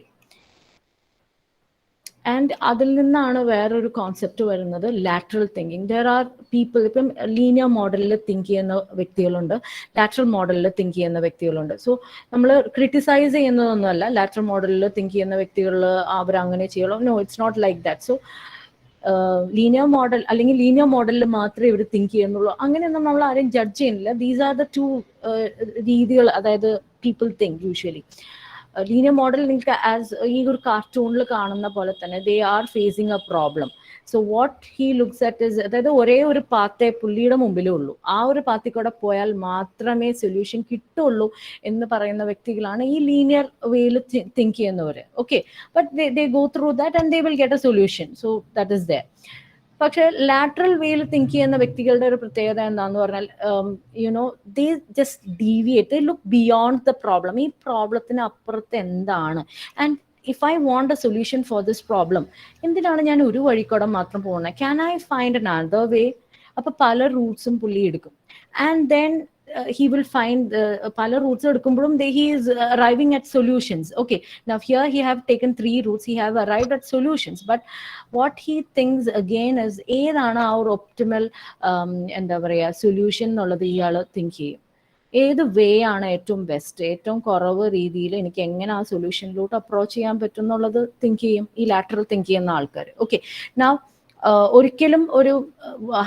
Speaker 4: and അതിൽ നിന്നാണ് വേറൊരു കോൺസെപ്റ്റ് വരുന്നത്, lateral thinking. There are people, ഇപ്പം ലീനിയർ മോഡലിൽ തിങ്ക് ചെയ്യുന്ന വ്യക്തികളുണ്ട്, ലാറ്ററൽ മോഡലിൽ തിങ്ക് ചെയ്യുന്ന വ്യക്തികളുണ്ട്. സോ നമ്മൾ ക്രിട്ടിസൈസ് ചെയ്യുന്നതൊന്നുമല്ല, ലാറ്ററൽ മോഡലിൽ തിങ്ക് ചെയ്യുന്ന വ്യക്തികൾ അവരങ്ങനെ ചെയ്യുള്ളൂ. No, it's not like that. So linear model അല്ലെങ്കിൽ ലീനിയർ മോഡലിൽ മാത്രമേ ഇവർ തിങ്ക് ചെയ്യുന്നുള്ളൂ, അങ്ങനെയൊന്നും നമ്മൾ ആരെയും ജഡ്ജ് ചെയ്യുന്നില്ല. ദീസ് ആർ ദ ടു രീതികൾ, അതായത് people think usually. Linear model നിങ്ങൾക്ക് ആസ് ഈ ഒരു കാർട്ടൂണിൽ കാണുന്ന പോലെ തന്നെ they are facing A problem. So what he looks at is, അതായത് ഒരേ ഒരു പാത്തേ പുള്ളിയുടെ മുമ്പിലേ ഉള്ളൂ, ആ ഒരു പാത്തിൽ കൂടെ പോയാൽ മാത്രമേ സൊല്യൂഷൻ കിട്ടുള്ളൂ എന്ന് പറയുന്ന വ്യക്തികളാണ് ഈ ലീനിയർ വേയിൽ തിങ്ക് ചെയ്യുന്നവർ. Okay, but they go through that and they will get a solution. So that is there. പക്ഷെ ലാറ്ററൽ വേയിൽ തിങ്ക് ചെയ്യുന്ന വ്യക്തികളുടെ ഒരു പ്രത്യേകത എന്താന്ന് പറഞ്ഞാൽ they just deviate, they look beyond the problem. ഈ പ്രോബ്ലത്തിന് അപ്പുറത്ത് എന്താണ്, and if I want a solution for this problem, എന്തിനാണ് ഞാൻ ഒരു വഴിക്കൂടെ മാത്രം പോകുന്നത്? Can I find another way? അപ്പൊ പല റൂട്ട്സും പുള്ളി എടുക്കും. And then he will find പല റൂട്ട്സ് എടുക്കുമ്പോഴും he is arriving at solutions. Okay, now here he have taken 3 routes, he have arrived at solutions, but what he thinks again is ഏതാണ് ആ ഒരു ഒപ്റ്റിമൽ എന്താ പറയുക സൊല്യൂഷൻ എന്നുള്ളത് ഇയാൾ തിങ്ക് ചെയ്യും. ഏത് വേ ആണ് ഏറ്റവും ബെസ്റ്റ്, ഏറ്റവും കുറവ് രീതിയിൽ എനിക്ക് എങ്ങനെ ആ സൊല്യൂഷനിലോട്ട് അപ്രോച്ച് ചെയ്യാൻ പറ്റും എന്നുള്ളത് തിങ്ക് ചെയ്യും ഈ ലാറ്ററൽ തിങ്ക് ചെയ്യുന്ന ആൾക്കാർ. ഓക്കെ, നൗ ഒരിക്കലും ഒരു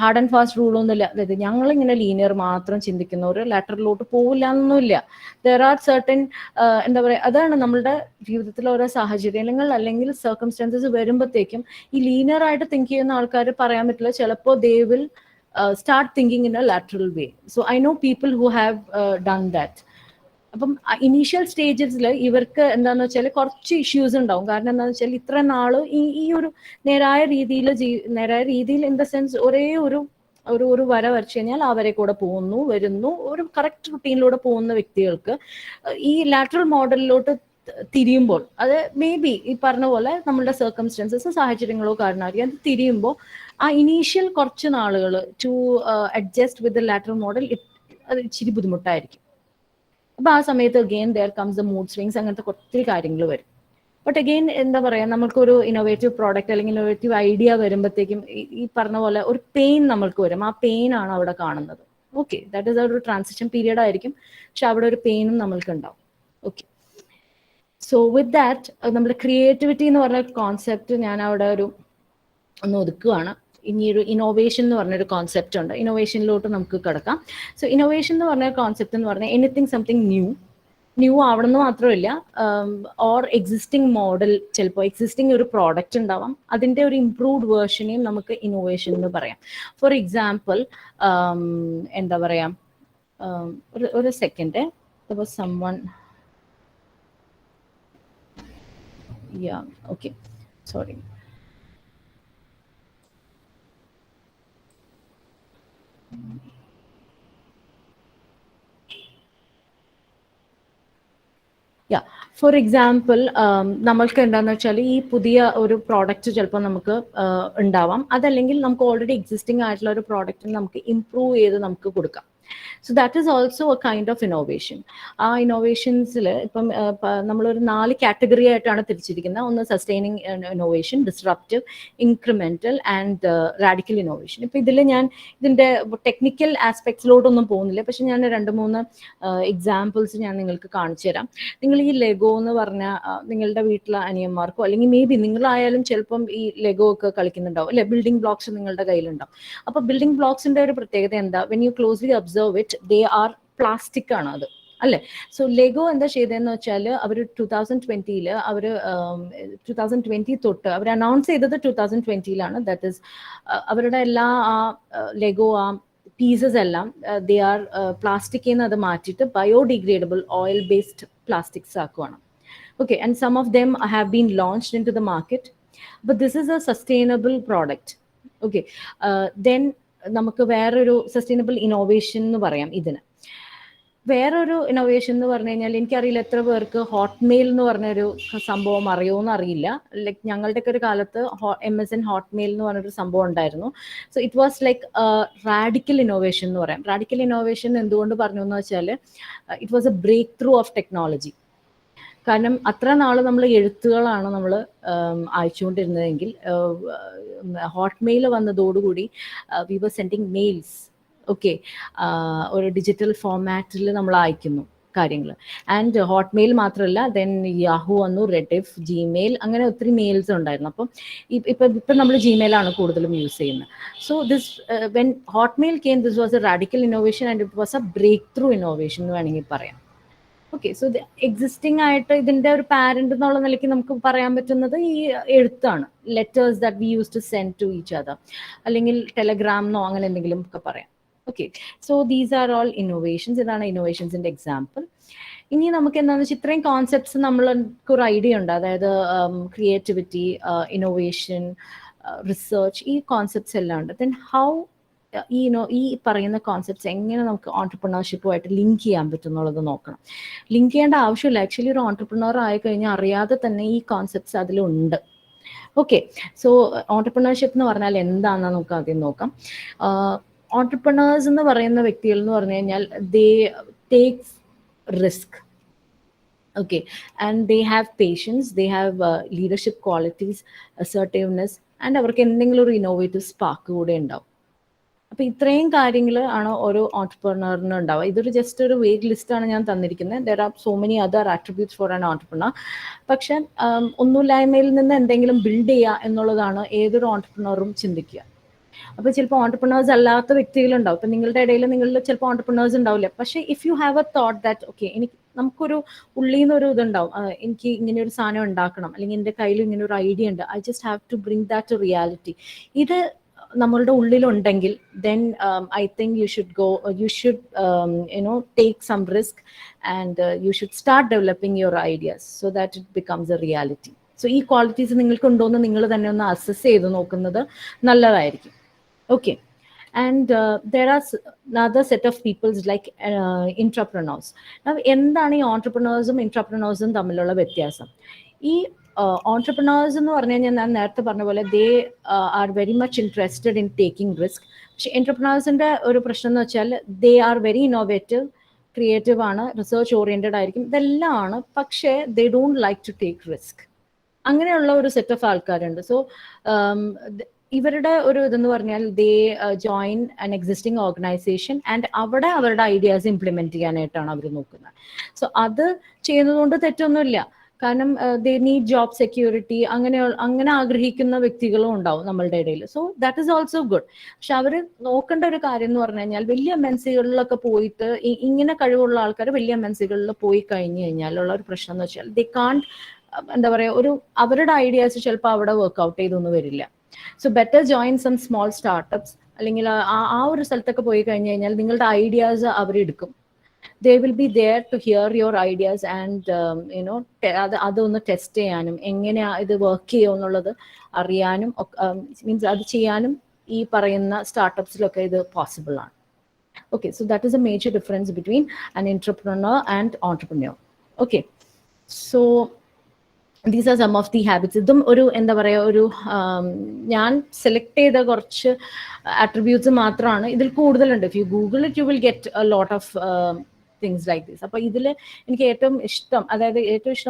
Speaker 4: ഹാർഡ് ആൻഡ് ഫാസ്റ്റ് റൂളൊന്നുമില്ല. അതായത് ഞങ്ങളിങ്ങനെ ലീനിയർ മാത്രം ചിന്തിക്കുന്ന ഒരു ലാറ്ററിലോട്ട് പോകില്ല എന്നൊന്നുമില്ല. ദർ ആർ സർട്ടൻ എന്താ പറയുക, അതാണ് നമ്മളുടെ ജീവിതത്തിൽ ഓരോ സാഹചര്യങ്ങൾ അല്ലെങ്കിൽ സർക്കംസ്റ്റാൻസസ് വരുമ്പോഴത്തേക്കും ഈ ലീനിയർ ആയിട്ട് തിങ്ക് ചെയ്യുന്ന ആൾക്കാർ പറയാൻ പറ്റില്ല, ചിലപ്പോൾ they will start thinking in a lateral way. So I know people who have done that. അപ്പം ഇനീഷ്യൽ സ്റ്റേജസിൽ ഇവർക്ക് എന്താണെന്ന് വെച്ചാൽ കുറച്ച് ഇഷ്യൂസ് ഉണ്ടാവും. കാരണം എന്താണെന്ന് വെച്ചാൽ ഇത്ര നാള് ഈ ഒരു നേരായ രീതിയിൽ ഇൻ ദ സെൻസ് ഒരേ ഒരു വര വരച്ചു കഴിഞ്ഞാൽ അവരെ കൂടെ പോകുന്നു വരുന്നു, ഒരു കറക്റ്റ് റുട്ടീനിലൂടെ പോകുന്ന വ്യക്തികൾക്ക് ഈ ലാറ്ററൽ മോഡലിലോട്ട് തിരിയുമ്പോൾ, അത് മേ ബി ഈ പറഞ്ഞ പോലെ നമ്മളുടെ സർക്കംസ്റ്റൻസസ് സാഹചര്യങ്ങളോ കാരണമായിരിക്കും, അത് തിരിയുമ്പോൾ ആ ഇനീഷ്യൽ കുറച്ച് നാളുകൾ to adjust with the lateral model അത് ഇച്ചിരി ബുദ്ധിമുട്ടായിരിക്കും. അപ്പൊ ആ സമയത്ത് again there comes the mood swings, അങ്ങനത്തെ ഒത്തിരി കാര്യങ്ങൾ വരും. ബട്ട് അഗെയിൻ എന്താ പറയാ, നമുക്കൊരു ഇന്നോവേറ്റീവ് പ്രോഡക്റ്റ് അല്ലെങ്കിൽ ഇന്നോവേറ്റീവ് ഐഡിയ വരുമ്പോഴത്തേക്കും ഈ പറഞ്ഞ പോലെ ഒരു പെയിൻ നമ്മൾക്ക് വരും. ആ പെയിൻ ആണ് അവിടെ കാണുന്നത്. ഓക്കെ, ദാറ്റ് ഈസ് ഒരു ട്രാൻസിഷൻ പീരിയഡ് ആയിരിക്കും, പക്ഷെ അവിടെ ഒരു പെയിനും നമ്മൾക്ക് ഉണ്ടാവും. ഓക്കെ, സോ വിത്ത് ദാറ്റ് നമ്മുടെ ക്രിയേറ്റിവിറ്റി എന്ന് പറഞ്ഞ കോൺസെപ്റ്റ് ഞാൻ അവിടെ ഒന്ന് ഒതുക്കുകയാണ്. ഇനി ഒരു ഇന്നോവേഷൻ എന്ന് പറഞ്ഞൊരു കോൺസെപ്റ്റ് ഉണ്ട്. ഇന്നോവേഷനിലോട്ട് നമുക്ക് കിടക്കാം. സോ ഇന്നോവേഷൻ എന്ന് പറഞ്ഞ കോൺസെപ്റ്റ് എന്ന് പറഞ്ഞാൽ എനിത്തിങ് സംതിങ് ന്യൂ ആവണമെന്ന് മാത്രമല്ല, ഓർ എക്സിസ്റ്റിംഗ് മോഡൽ, ചിലപ്പോൾ എക്സിസ്റ്റിംഗ് ഒരു പ്രോഡക്റ്റ് ഉണ്ടാവാം, അതിൻ്റെ ഒരു ഇംപ്രൂവ്ഡ് വേർഷനെയും നമുക്ക് ഇന്നോവേഷൻ എന്ന് പറയാം. ഫോർ എക്സാമ്പിൾ എന്താ പറയാ, ഒരു second, someone, yeah, okay, sorry. Yeah, for example നമ്മൾക്ക് എന്താണെന്ന് വെച്ചാൽ ഈ പുതിയ ഒരു പ്രോഡക്റ്റ് ചിലപ്പോൾ നമുക്ക് ഉണ്ടാവാം, അതല്ലെങ്കിൽ നമുക്ക് ഓൾറെഡി എക്സിസ്റ്റിംഗ് ആയിട്ടുള്ള ഒരു പ്രോഡക്റ്റ് നമുക്ക് ഇംപ്രൂവ് ചെയ്ത് നമുക്ക് കൊടുക്കാം. So that is also A kind of innovation. ആ ഇന്നോവേഷൻസിൽ ഇപ്പം നമ്മളൊരു 4 കാറ്റഗറി ആയിട്ടാണ് തിരിച്ചിരിക്കുന്നത്. ഒന്ന് sustaining innovation, disruptive, incremental and radical innovation. ഇപ്പം ഇതിൽ ഞാൻ ഇതിൻ്റെ ടെക്നിക്കൽ ആസ്പെക്ട്സിലോട്ടൊന്നും പോകുന്നില്ല, പക്ഷെ ഞാൻ 2-3 എക്സാമ്പിൾസ് ഞാൻ നിങ്ങൾക്ക് കാണിച്ചു തരാം. നിങ്ങൾ ഈ ലെഗോ എന്ന് പറഞ്ഞ നിങ്ങളുടെ വീട്ടിലെ അനിയന്മാർക്കോ അല്ലെങ്കിൽ മേ ബി നിങ്ങളായാലും ചിലപ്പം ഈ ലെഗോ ഒക്കെ കളിക്കുന്നുണ്ടാവും അല്ലെ, ബിൽഡിംഗ് ബ്ലോക്സ് നിങ്ങളുടെ കയ്യിലുണ്ടാവും. അപ്പോൾ ബിൽഡിംഗ് ബ്ലോക്സിന്റെ ഒരു പ്രത്യേകത എന്താ, when you closely observe it, they are plastic ആണ് അത്, അല്ലെ. സോ ലെഗോ എന്താ ചെയ്തതെന്ന് വെച്ചാൽ അവർ 2020 അവർ 2020 തൊട്ട് അവർ അനൗൺസ് ചെയ്തത് 2020 ദാറ്റ് ഈസ് അവരുടെ എല്ലാ ആ ലെഗോ ആ പീസസ് എല്ലാം ദേ ആർ പ്ലാസ്റ്റിക്കിൽ നിന്ന് അത് മാറ്റിയിട്ട് ബയോഡിഗ്രേഡബിൾ ഓയിൽ ബേസ്ഡ് പ്ലാസ്റ്റിക്സ് ആക്കുവാണ്. Okay, and some of them have been launched in to the market, but this is a sustainable product. Okay, then നമുക്ക് വേറൊരു സസ്റ്റൈനബിൾ ഇന്നോവേഷൻ എന്ന് പറയാം ഇതിന്. വേറൊരു ഇന്നോവേഷൻ എന്ന് പറഞ്ഞു കഴിഞ്ഞാൽ, എനിക്കറിയില്ല എത്ര പേർക്ക് ഹോട്ട്മെയിൽ എന്ന് പറഞ്ഞൊരു സംഭവം അറിയുമോയെന്ന് അറിയില്ല. ലൈക്ക് ഞങ്ങളുടെയൊക്കെ ഒരു കാലത്ത് MSN ഹോട്ട്മെയിൽ എന്ന് പറഞ്ഞൊരു സംഭവം ഉണ്ടായിരുന്നു. So it was like radical innovation എന്ന് പറയാം. റാഡിക്കൽ ഇന്നോവേഷൻ എന്തുകൊണ്ട് പറഞ്ഞു എന്ന് വെച്ചാൽ, it was a breakthrough of technology. കാരണം അത്ര നാൾ നമ്മൾ എഴുത്തുകളാണ് നമ്മൾ അയച്ചുകൊണ്ടിരുന്നതെങ്കിൽ ഹോട്ട്മെയിൽ വന്നതോടുകൂടി we were sending mails. Okay, ഒരു ഡിജിറ്റൽ ഫോർമാറ്റിൽ നമ്മൾ അയക്കുന്നു കാര്യങ്ങൾ. ആൻഡ് ഹോട്ട്മെയിൽ മാത്രമല്ല, ദെൻ യാഹു വന്നു, റെഡിഫ്, ജിമെയിൽ, അങ്ങനെ ഒത്തിരി മെയിൽസ് ഉണ്ടായിരുന്നു. അപ്പം ഇപ്പം നമ്മൾ ജിമെയിലാണ് കൂടുതലും യൂസ് ചെയ്യുന്നത്. So this when Hotmail came, this was a radical innovation and it was a breakthrough innovation എന്ന് വേണമെങ്കിൽ പറയാം. ഓക്കെ, സോ എക്സിസ്റ്റിംഗ് ആയിട്ട് ഇതിൻ്റെ ഒരു പാരന്റ് എന്നുള്ള നിലയ്ക്ക് നമുക്ക് പറയാൻ പറ്റുന്നത് ഈ എഴുത്താണ്, letters that we use to send to each other, അല്ലെങ്കിൽ ടെലഗ്രാമെന്നോ അങ്ങനെ എന്തെങ്കിലും ഒക്കെ പറയാം. Okay, so these are all innovations. ഇതാണ് ഇന്നോവേഷൻസിൻ്റെ എക്സാമ്പിൾ. ഇനി നമുക്ക് എന്താണെന്ന് വെച്ചാൽ ഇത്രയും കോൺസെപ്റ്റ്സ് നമ്മൾക്ക് ഒരു ഐഡിയ ഉണ്ട്, അതായത് ക്രിയേറ്റിവിറ്റി, ഇന്നോവേഷൻ, റിസർച്ച്, ഈ കോൺസെപ്റ്റ്സ് എല്ലാം ഉണ്ട്. ദെൻ ഹൗ ഈ പറയുന്ന കോൺസെപ്റ്റ്സ് എങ്ങനെ നമുക്ക് ഓൺടർപ്രണർഷിപ്പുമായിട്ട് ലിങ്ക് ചെയ്യാൻ പറ്റും എന്നുള്ളത് നോക്കണം. ലിങ്ക് ചെയ്യേണ്ട ആവശ്യമില്ല, ആക്ച്വലി ഒരു ഓൺടർപ്രണർ ആയി കഴിഞ്ഞാൽ അറിയാതെ തന്നെ ഈ കോൺസെപ്റ്റ്സ് അതിലുണ്ട്. ഓക്കെ, സോ ഓൺടർപ്രണർഷിപ്പ് എന്ന് പറഞ്ഞാൽ എന്താണെന്ന് നമുക്ക് ആദ്യം നോക്കാം. ഓൺട്രപ്രണേഴ്സ് എന്ന് പറയുന്ന വ്യക്തികൾ എന്ന് പറഞ്ഞു കഴിഞ്ഞാൽ they takes risk. Okay, and they have patience, they have leadership qualities, assertiveness, and അവർക്ക് എന്തെങ്കിലും ഒരു ഇന്നോവേറ്റീവ് സ്പാർക്ക് കൂടെ ഉണ്ടാവും. അപ്പോൾ ഇത്രയും കാര്യങ്ങൾ ആണ് ഓരോ ഓൺട്രപ്രണറിന് ഉണ്ടാവുക. ഇതൊരു ജസ്റ്റ് ഒരു വേഗ് ലിസ്റ്റാണ് ഞാൻ തന്നിരിക്കുന്നത്. There are so many other attributes for an entrepreneur. പക്ഷെ ഒന്നുമില്ലായ്മയിൽ നിന്ന് എന്തെങ്കിലും ബിൽഡ് ചെയ്യുക എന്നുള്ളതാണ് ഏതൊരു ഓൺട്രപ്രണറും ചിന്തിക്കുക. അപ്പോൾ ചിലപ്പോൾ ഓൺട്രപ്രണേഴ്സ് അല്ലാത്ത വ്യക്തികളുണ്ടാവും. ഇപ്പം നിങ്ങളുടെ ഇടയിൽ ചിലപ്പോൾ ഓൺട്രപ്രണേഴ്സ് ഉണ്ടാവില്ല. പക്ഷേ if you have A thought that okay, നമുക്കൊരു ഉള്ളിൽ നിന്നൊരു ഇതുണ്ടാവും, എനിക്ക് ഇങ്ങനെ ഒരു സാധനം ഉണ്ടാക്കണം, അല്ലെങ്കിൽ എൻ്റെ കയ്യിൽ ഇങ്ങനെ ഒരു ഐഡിയ ഉണ്ട്, I just have to bring that to reality. ഇത് നമ്മളുടെ ഉള്ളിലുണ്ടെങ്കിൽ then I think you should take some risk and you should start developing your ideas so that it becomes a reality. So ഈ ക്വാളിറ്റീസ് നിങ്ങൾക്ക് ഉണ്ടോയെന്ന് നിങ്ങൾ തന്നെ ഒന്ന് അസസ് ചെയ്ത് നോക്കുന്നത് നല്ലതായിരിക്കും. Okay, and there are another set of people like entrepreneurs. Now, എന്താണ് ഈ ഓൺട്രപ്രണേഴ്സും ഇൻട്രപ്രണേഴ്സും തമ്മിലുള്ള വ്യത്യാസം? ഈ ഓൺട്രപ്രണേഴ്സ് എന്ന് പറഞ്ഞു കഴിഞ്ഞാൽ ഞാൻ നേരത്തെ പറഞ്ഞ പോലെ they are very much interested in taking risk. പക്ഷെ എൻട്രപ്രണേഴ്സിൻ്റെ ഒരു പ്രശ്നം എന്ന് വെച്ചാൽ they are very innovative, creative ആണ്, റിസർച്ച് ഓറിയൻറ്റഡ് ആയിരിക്കും, ഇതെല്ലാം ആണ്. പക്ഷേ they don't like to take risk. അങ്ങനെയുള്ള ഒരു സെറ്റ് ഓഫ് ആൾക്കാരുണ്ട്. സോ ഇവരുടെ ഒരു ഇതെന്ന് പറഞ്ഞാൽ they join an existing organisation and അവിടെ അവരുടെ ഐഡിയാസ് ഇംപ്ലിമെന്റ് ചെയ്യാനായിട്ടാണ് അവർ നോക്കുന്നത്. സോ അത് ചെയ്യുന്നതുകൊണ്ട് തെറ്റൊന്നുമില്ല. കാരണം ദേ നീഡ് ജോബ് സെക്യൂരിറ്റി, അങ്ങനെ ആഗ്രഹിക്കുന്ന വ്യക്തികളും ഉണ്ടാവും നമ്മളുടെ ഇടയിൽ. So that is also good. പക്ഷെ അവർ നോക്കേണ്ട ഒരു കാര്യം എന്ന് പറഞ്ഞു കഴിഞ്ഞാൽ വലിയ എംഎൻസികളിലൊക്കെ പോയിട്ട് ഇങ്ങനെ കഴിവുള്ള ആൾക്കാർ വലിയ എംഎൻസികളിൽ പോയി കഴിഞ്ഞു കഴിഞ്ഞാലുള്ള ഒരു പ്രശ്നം എന്ന് വെച്ചാൽ ദേ കാണ്ട്, എന്താ പറയുക, അവരുടെ ഐഡിയാസ് ചിലപ്പോൾ അവിടെ വർക്ക്ഔട്ട് ചെയ്തൊന്നും വരില്ല. So better join some small startups, അല്ലെങ്കിൽ ആ ഒരു സ്ഥലത്തൊക്കെ പോയി കഴിഞ്ഞു കഴിഞ്ഞാൽ നിങ്ങളുടെ ഐഡിയാസ് അവരെടുക്കും. They will be there to hear your ideas and അതൊന്ന് ടെസ്റ്റ് ചെയ്യാനും എങ്ങനെയാ ഇത് വർക്ക് ചെയ്യുമോ എന്നുള്ളത് അറിയാനും, മീൻസ് അത് ചെയ്യാനും ഈ പറയുന്ന സ്റ്റാർട്ടപ്സിലൊക്കെ ഇത് പോസിബിൾ ആണ്. Okay, so that is a major difference between an entrepreneur and entrepreneur. Okay, so these are some of the habits. ഇതും ഒരു എന്താ പറയുക, ഒരു ഞാൻ സെലക്ട് ചെയ്ത കുറച്ച് ആട്രിബ്യൂട്ട്സ് മാത്രമാണ്. ഇതിൽ കൂടുതലുണ്ട്. If you Google it you will get A lot of things like this. അപ്പോൾ ഇതിൽ എനിക്ക് ഏറ്റവും ഇഷ്ടം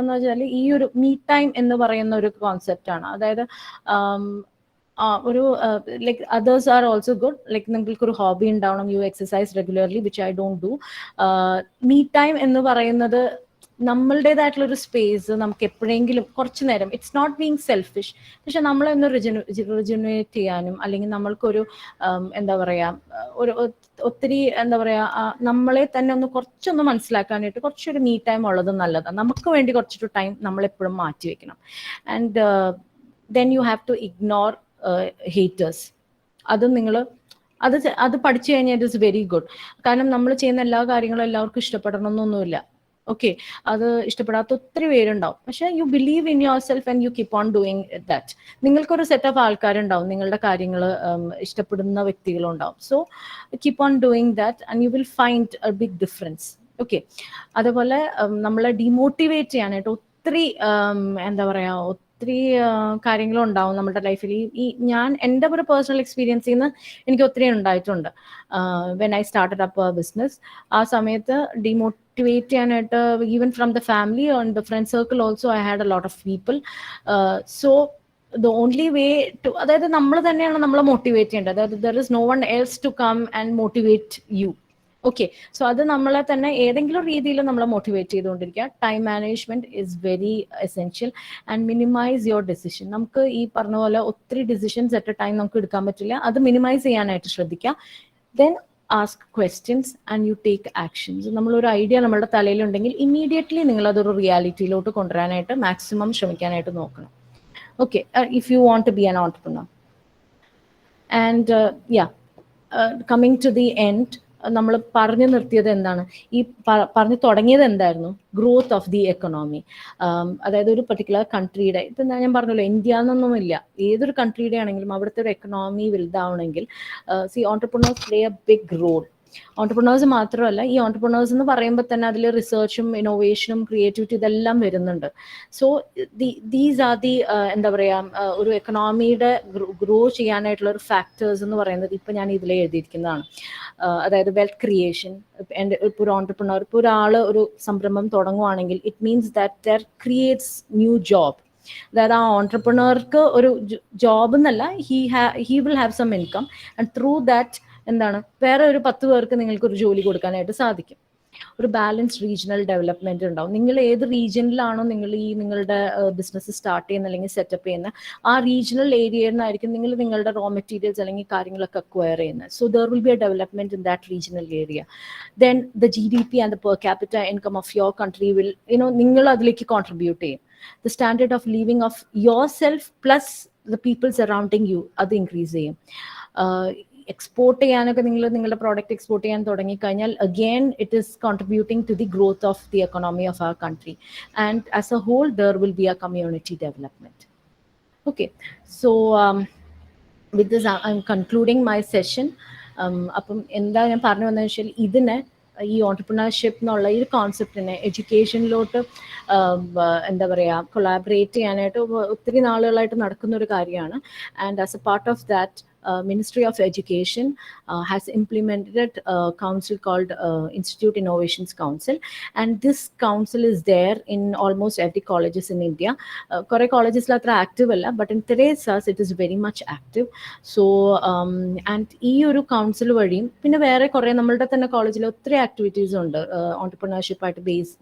Speaker 4: എന്ന് വെച്ചാൽ ഈ ഒരു മീ ടൈം എന്ന് പറയുന്ന ഒരു കോൺസെപ്റ്റ് ആണ്. അതായത് ഒരു like others are also good. Like നിങ്ങൾക്കൊരു ഹോബി ഉണ്ടാവണം, you exercise regularly, which I don't do. Me time എന്ന് പറയുന്നത് നമ്മളുടേതായിട്ടുള്ള ഒരു സ്പേസ് നമുക്ക് എപ്പോഴെങ്കിലും കുറച്ച് നേരം, ഇറ്റ്സ് നോട്ട് ബീങ് സെൽഫിഷ്, പക്ഷെ നമ്മളൊന്ന് റിജുനേറ്റ് ചെയ്യാനും, അല്ലെങ്കിൽ നമ്മൾക്കൊരു എന്താ പറയുക, ഒത്തിരി എന്താ പറയുക, നമ്മളെ തന്നെ കുറച്ചൊന്ന് മനസ്സിലാക്കാനായിട്ട് കുറച്ചൊരു മീ ടൈം ഉള്ളത് നല്ലതാണ്. നമുക്ക് വേണ്ടി കുറച്ചൊരു ടൈം നമ്മളെപ്പോഴും മാറ്റി വെക്കണം. And then you have to ignore haters. അതും നിങ്ങൾ അത് പഠിച്ചു കഴിഞ്ഞാൽ ഇറ്റ് ഇസ് വെരി ഗുഡ്. കാരണം നമ്മൾ ചെയ്യുന്ന എല്ലാ കാര്യങ്ങളും എല്ലാവർക്കും ഇഷ്ടപ്പെടണമെന്നൊന്നുമില്ല. ഓക്കെ, അത് ഇഷ്ടപ്പെടാത്ത ഒത്തിരി പേരുണ്ടാവും. പക്ഷെ you believe in yourself and you keep on doing that. നിങ്ങൾക്കൊരു സെറ്റ് ഓഫ് ആൾക്കാരുണ്ടാവും, നിങ്ങളുടെ കാര്യങ്ങൾ ഇഷ്ടപ്പെടുന്ന വ്യക്തികളുണ്ടാവും. So keep on doing that and you will find a big difference. Okay, അതുപോലെ നമ്മളെ ഡിമോട്ടിവേറ്റ് ചെയ്യാനായിട്ട് ഒത്തിരി എന്താ പറയുക, ഒത്തിരി കാര്യങ്ങളുണ്ടാവും നമ്മുടെ ലൈഫിൽ. ഞാൻ എൻ്റെ ഒരു പേഴ്സണൽ എക്സ്പീരിയൻസിൽ നിന്ന് എനിക്ക് ഒത്തിരി ഉണ്ടായിട്ടുണ്ട്. When I started up a business, ആ സമയത്ത് ഡിമോട്ടിവേറ്റ് ചെയ്യാനായിട്ട് even from the family and the friend circle also I had a lot of people. So the only way to, അതായത് നമ്മൾ തന്നെയാണ് നമ്മളെ മോട്ടിവേറ്റ് ചെയ്യേണ്ടത്. അതായത് there is no one else to come and motivate you. Okay, so അത് നമ്മളെ തന്നെ ഏതെങ്കിലും രീതിയിൽ നമ്മളെ മോട്ടിവേറ്റ് ചെയ്തുകൊണ്ടിരിക്കുക. Time management is very essential and minimise your decision. നമുക്ക് ഈ പറഞ്ഞ പോലെ ഒത്തിരി ഡിസിഷൻസ് അറ്റ് എ ടൈം നമുക്ക് എടുക്കാൻ പറ്റില്ല. അത് മിനിമൈസ് ചെയ്യാനായിട്ട് ശ്രദ്ധിക്കുക. Then ask questions and you take actions. നമ്മളൊരു ഐഡിയ നമ്മളുടെ തലയിലുണ്ടെങ്കിൽ ഇമ്മീഡിയറ്റ്ലി നിങ്ങൾ അതൊരു റിയാലിറ്റിയിലോട്ട് കൊണ്ടുവരാനായിട്ട് മാക്സിമം ശ്രമിക്കാനായിട്ട് നോക്കണം. Okay, if you want to be an entrepreneur. And coming to the end, നമ്മൾ പറഞ്ഞു നിർത്തിയത് എന്താണ്, ഈ പറഞ്ഞു തുടങ്ങിയത് എന്തായിരുന്നു? Growth of the economy. അതായത് ഒരു പെർട്ടിക്കുലർ കൺട്രിയുടെ, ഇപ്പം ഞാൻ പറഞ്ഞല്ലോ ഇന്ത്യ എന്നൊന്നുമില്ല, ഏതൊരു കൺട്രിയുടെ ആണെങ്കിലും അവിടുത്തെ ഒരു എക്കണോമി വലുതാവണമെങ്കിൽ entrepreneurs play a big role. Entrepreneurs മാത്രമല്ല, ഈ ഓൺടർപ്രണേഴ്സ് എന്ന് പറയുമ്പോൾ തന്നെ അതിൽ റിസർച്ചും ഇന്നോവേഷനും ക്രിയേറ്റിവിറ്റി ഇതെല്ലാം വരുന്നുണ്ട്. സോ ദീസ് ആർ ദി എന്താ പറയുക, ഒരു എക്കണോമിയുടെ ഗ്രോ ചെയ്യാനായിട്ടുള്ള ഒരു ഫാക്ടേഴ്സ് എന്ന് പറയുന്നത് ഇപ്പം ഞാൻ ഇതിൽ എഴുതിയിരിക്കുന്നതാണ്. അതായത് വെൽത്ത് ക്രിയേഷൻ. ഇപ്പോൾ ഒരു ഓൺടർപ്രണർ, ഇപ്പോൾ ഒരാൾ ഒരു സംരംഭം തുടങ്ങുവാണെങ്കിൽ it means that there creates new job. അതായത് ആ ഓൺടർപ്രണർക്ക് ഒരു ജോബ് എന്നല്ല, he will have some income and through that എന്താണ് വേറെ ഒരു 10 പേർക്ക് നിങ്ങൾക്ക് ഒരു ജോലി കൊടുക്കാനായിട്ട് സാധിക്കും. ഒരു ബാലൻസ്ഡ് റീജിയണൽ ഡെവലപ്മെന്റ് ഉണ്ടാവും. നിങ്ങൾ ഏത് റീജിയനിലാണോ നിങ്ങൾ ഈ നിങ്ങളുടെ ബിസിനസ് സ്റ്റാർട്ട് ചെയ്യുന്ന അല്ലെങ്കിൽ സെറ്റപ്പ് ചെയ്യുന്ന ആ റീജിയണൽ ഏരിയയിൽ നിന്നായിരിക്കും നിങ്ങൾ നിങ്ങളുടെ റോ മെറ്റീരിയൽസ് അല്ലെങ്കിൽ കാര്യങ്ങളൊക്കെ അക്വയർ ചെയ്യുന്നത്. So there will be A development in that regional area. Then the GDP and the per capita income of your country will നിങ്ങൾ അതിലേക്ക് കോൺട്രിബ്യൂട്ട് ചെയ്യും. The standard of living of yourself plus the people surrounding you അത് ഇൻക്രീസ് ചെയ്യും. എക്സ്പോർട്ട് ചെയ്യാനൊക്കെ നിങ്ങളുടെ പ്രോഡക്റ്റ് എക്സ്പോർട്ട് ചെയ്യാൻ തുടങ്ങിക്കഴിഞ്ഞാൽ again it is contributing to the growth of the economy of our country and as a whole there will be a community development. Okay, so with this I'm concluding my session. അപ്പം എന്താ ഞാൻ പറഞ്ഞു വന്നതെന്ന് വെച്ചാൽ ഇതിനെ ഈ ഓൺടർപ്രണർഷിപ്പ് എന്നുള്ള ഈ ഒരു കോൺസെപ്റ്റിനെ എഡ്യൂക്കേഷനിലോട്ട് എന്താ പറയുക കൊളാബറേറ്റ് ചെയ്യാനായിട്ട് ഒത്തിരി നാളുകളായിട്ട് നടക്കുന്ന ഒരു കാര്യമാണ്. And as A part of that Ministry of Education has implemented a council called Institute Innovations Council, and this council is there in almost every colleges in India. Kore colleges la atra active alla, but in Theresa's it is very much active. So and ee oru council vadi pinne vere kore nammude thanne college il ottri activities undu entrepreneurship aayittu base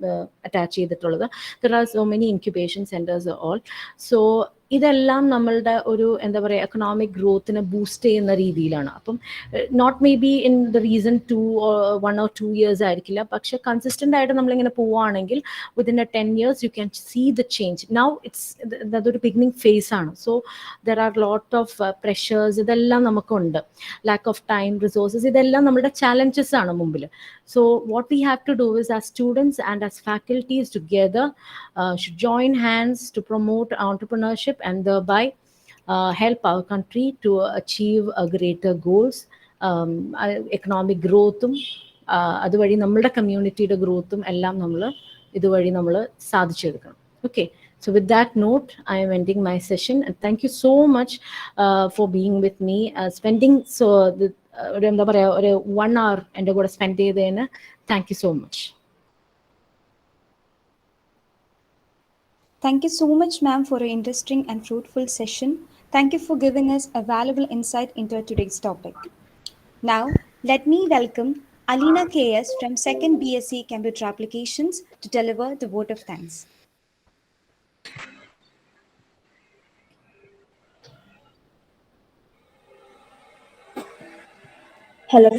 Speaker 4: attach cheyidittulladu. There are so many incubation centers all. So ഇതെല്ലാം നമ്മളുടെ ഒരു എന്താ പറയുക എക്കണോമിക് ഗ്രോത്തിനെ ബൂസ്റ്റ് ചെയ്യുന്ന രീതിയിലാണ്. അപ്പം not may be in the reason 1 or 2 years ആയിരിക്കില്ല, പക്ഷെ കൺസിസ്റ്റന്റ് ആയിട്ട് നമ്മളിങ്ങനെ പോവുകയാണെങ്കിൽ within a 10 years you can see the change. Now അതൊരു ബിഗിനിങ് ഫേസ് ആണ്. So there are lot of pressures, ഇതെല്ലാം നമുക്കുണ്ട്. ലാക്ക് ഓഫ് ടൈം, റിസോഴ്സസ്, ഇതെല്ലാം നമ്മുടെ ചാലഞ്ചസ് ആണ് മുമ്പിൽ. So what we have to do is as students and as faculties together should join hands to promote entrepreneurship and thereby help our country to achieve a greater goals, economic growth, അതുവഴി നമ്മുടെ കമ്മ്യൂണിറ്റിയുടെ ഗ്രോത്തും എല്ലാം നമ്മൾ ഇതുവഴി നമ്മൾ സാധിച്ചെടുക്കണം. Okay, so with that note I am ending my session and thank you so much for being with me, spending ഒരു എന്താ പറയുക ഒരു 1 hour എൻ്റെ കൂടെ സ്പെൻഡ് ചെയ്തതിന് thank you so much.
Speaker 2: Thank you so much, ma'am, for an interesting and fruitful session. Thank you for giving us a valuable insight into today's topic. Now, let me welcome Alina KS from 2nd BSc Computer Applications to deliver the vote of thanks.
Speaker 7: Hello.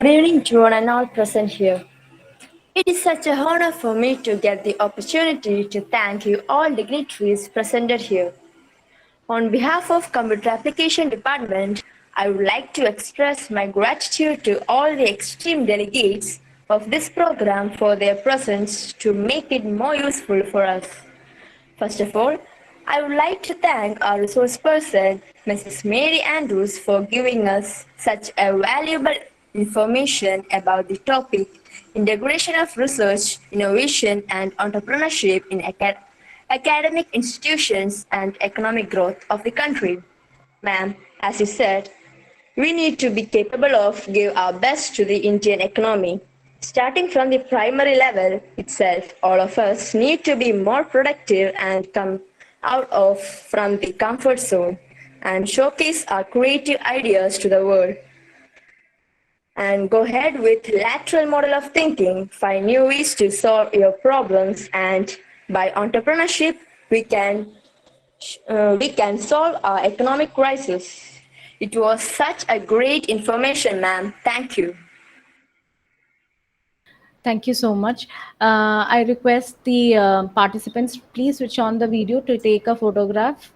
Speaker 7: Good evening to one and all present here. It is such an honor for me to get the opportunity to thank you all dignitaries presented here. On behalf of Computer Application Department, I would like to express my gratitude to all the esteemed delegates of this program for their presence to make it more useful for us. First of all, I would like to thank our resource person, Mrs. Mary Andrews, for giving us such a valuable information about the topic, integration of research, innovation, and entrepreneurship in academic institutions and economic growth of the country. Ma'am, as you said, we need to be capable of give our best to the Indian economy. Starting from the primary level itself, all of us need to be more productive and come out of from the comfort zone and showcase our creative ideas to the world. And go ahead with lateral model of thinking, find new ways to solve your problems, and by entrepreneurship, we can solve our economic crisis. It was such a great information, ma'am. Thank you.
Speaker 4: Thank you so much. I request the participants, please switch on the video to take a photograph.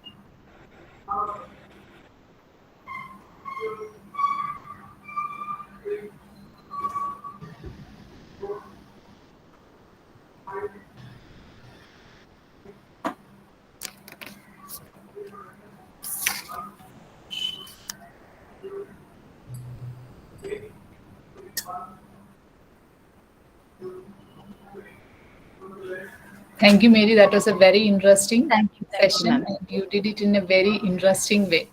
Speaker 8: Thank you, Mary. That was a very interesting
Speaker 4: Thank you,
Speaker 8: session.
Speaker 4: ma'am.
Speaker 8: And you did it in a very interesting way.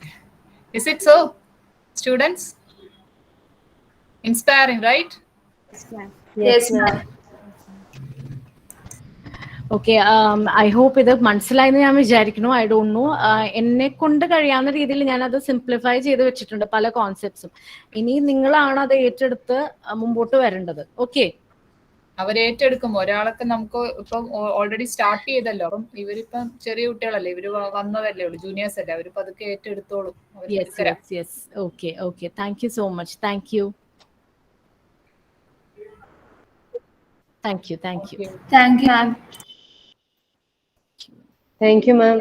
Speaker 8: Is it so, students? Inspiring, right?
Speaker 7: Yes, ma'am.
Speaker 4: Okay I hope ഇത് മനസ്സിലായെന്ന് ഞാൻ വിചാരിക്കുന്നു. ഐ ഡോണ്ട് നോ, എന്നെ കൊണ്ട് കഴിയാവുന്ന രീതിയിൽ ഞാനത് സിംപ്ലിഫൈ ചെയ്ത് വെച്ചിട്ടുണ്ട് പല കോൺസെപ്റ്റ്സും. ഇനി നിങ്ങളാണ് അത് ഏറ്റെടുത്ത് മുമ്പോട്ട് വരേണ്ടത്. ഓക്കെ,
Speaker 8: അവർ ഏറ്റെടുക്കും. ഒരാളൊക്കെ നമുക്ക് ഇപ്പം ഓൾറെഡി സ്റ്റാർട്ട് ചെയ്തല്ലോ. അപ്പം ഇവരിപ്പം ചെറിയ കുട്ടികളല്ലേ, ഇവര് വന്നതല്ലേ ഉള്ളൂ, ജൂനിയേഴ്സ് അല്ലേ, അവരിപ്പോ അതൊക്കെ ഏറ്റെടുത്തോളും.
Speaker 4: Yes. Okay, thank you so much. Thank you.
Speaker 7: Thank you, ma'am.
Speaker 1: Thank you, ma'am.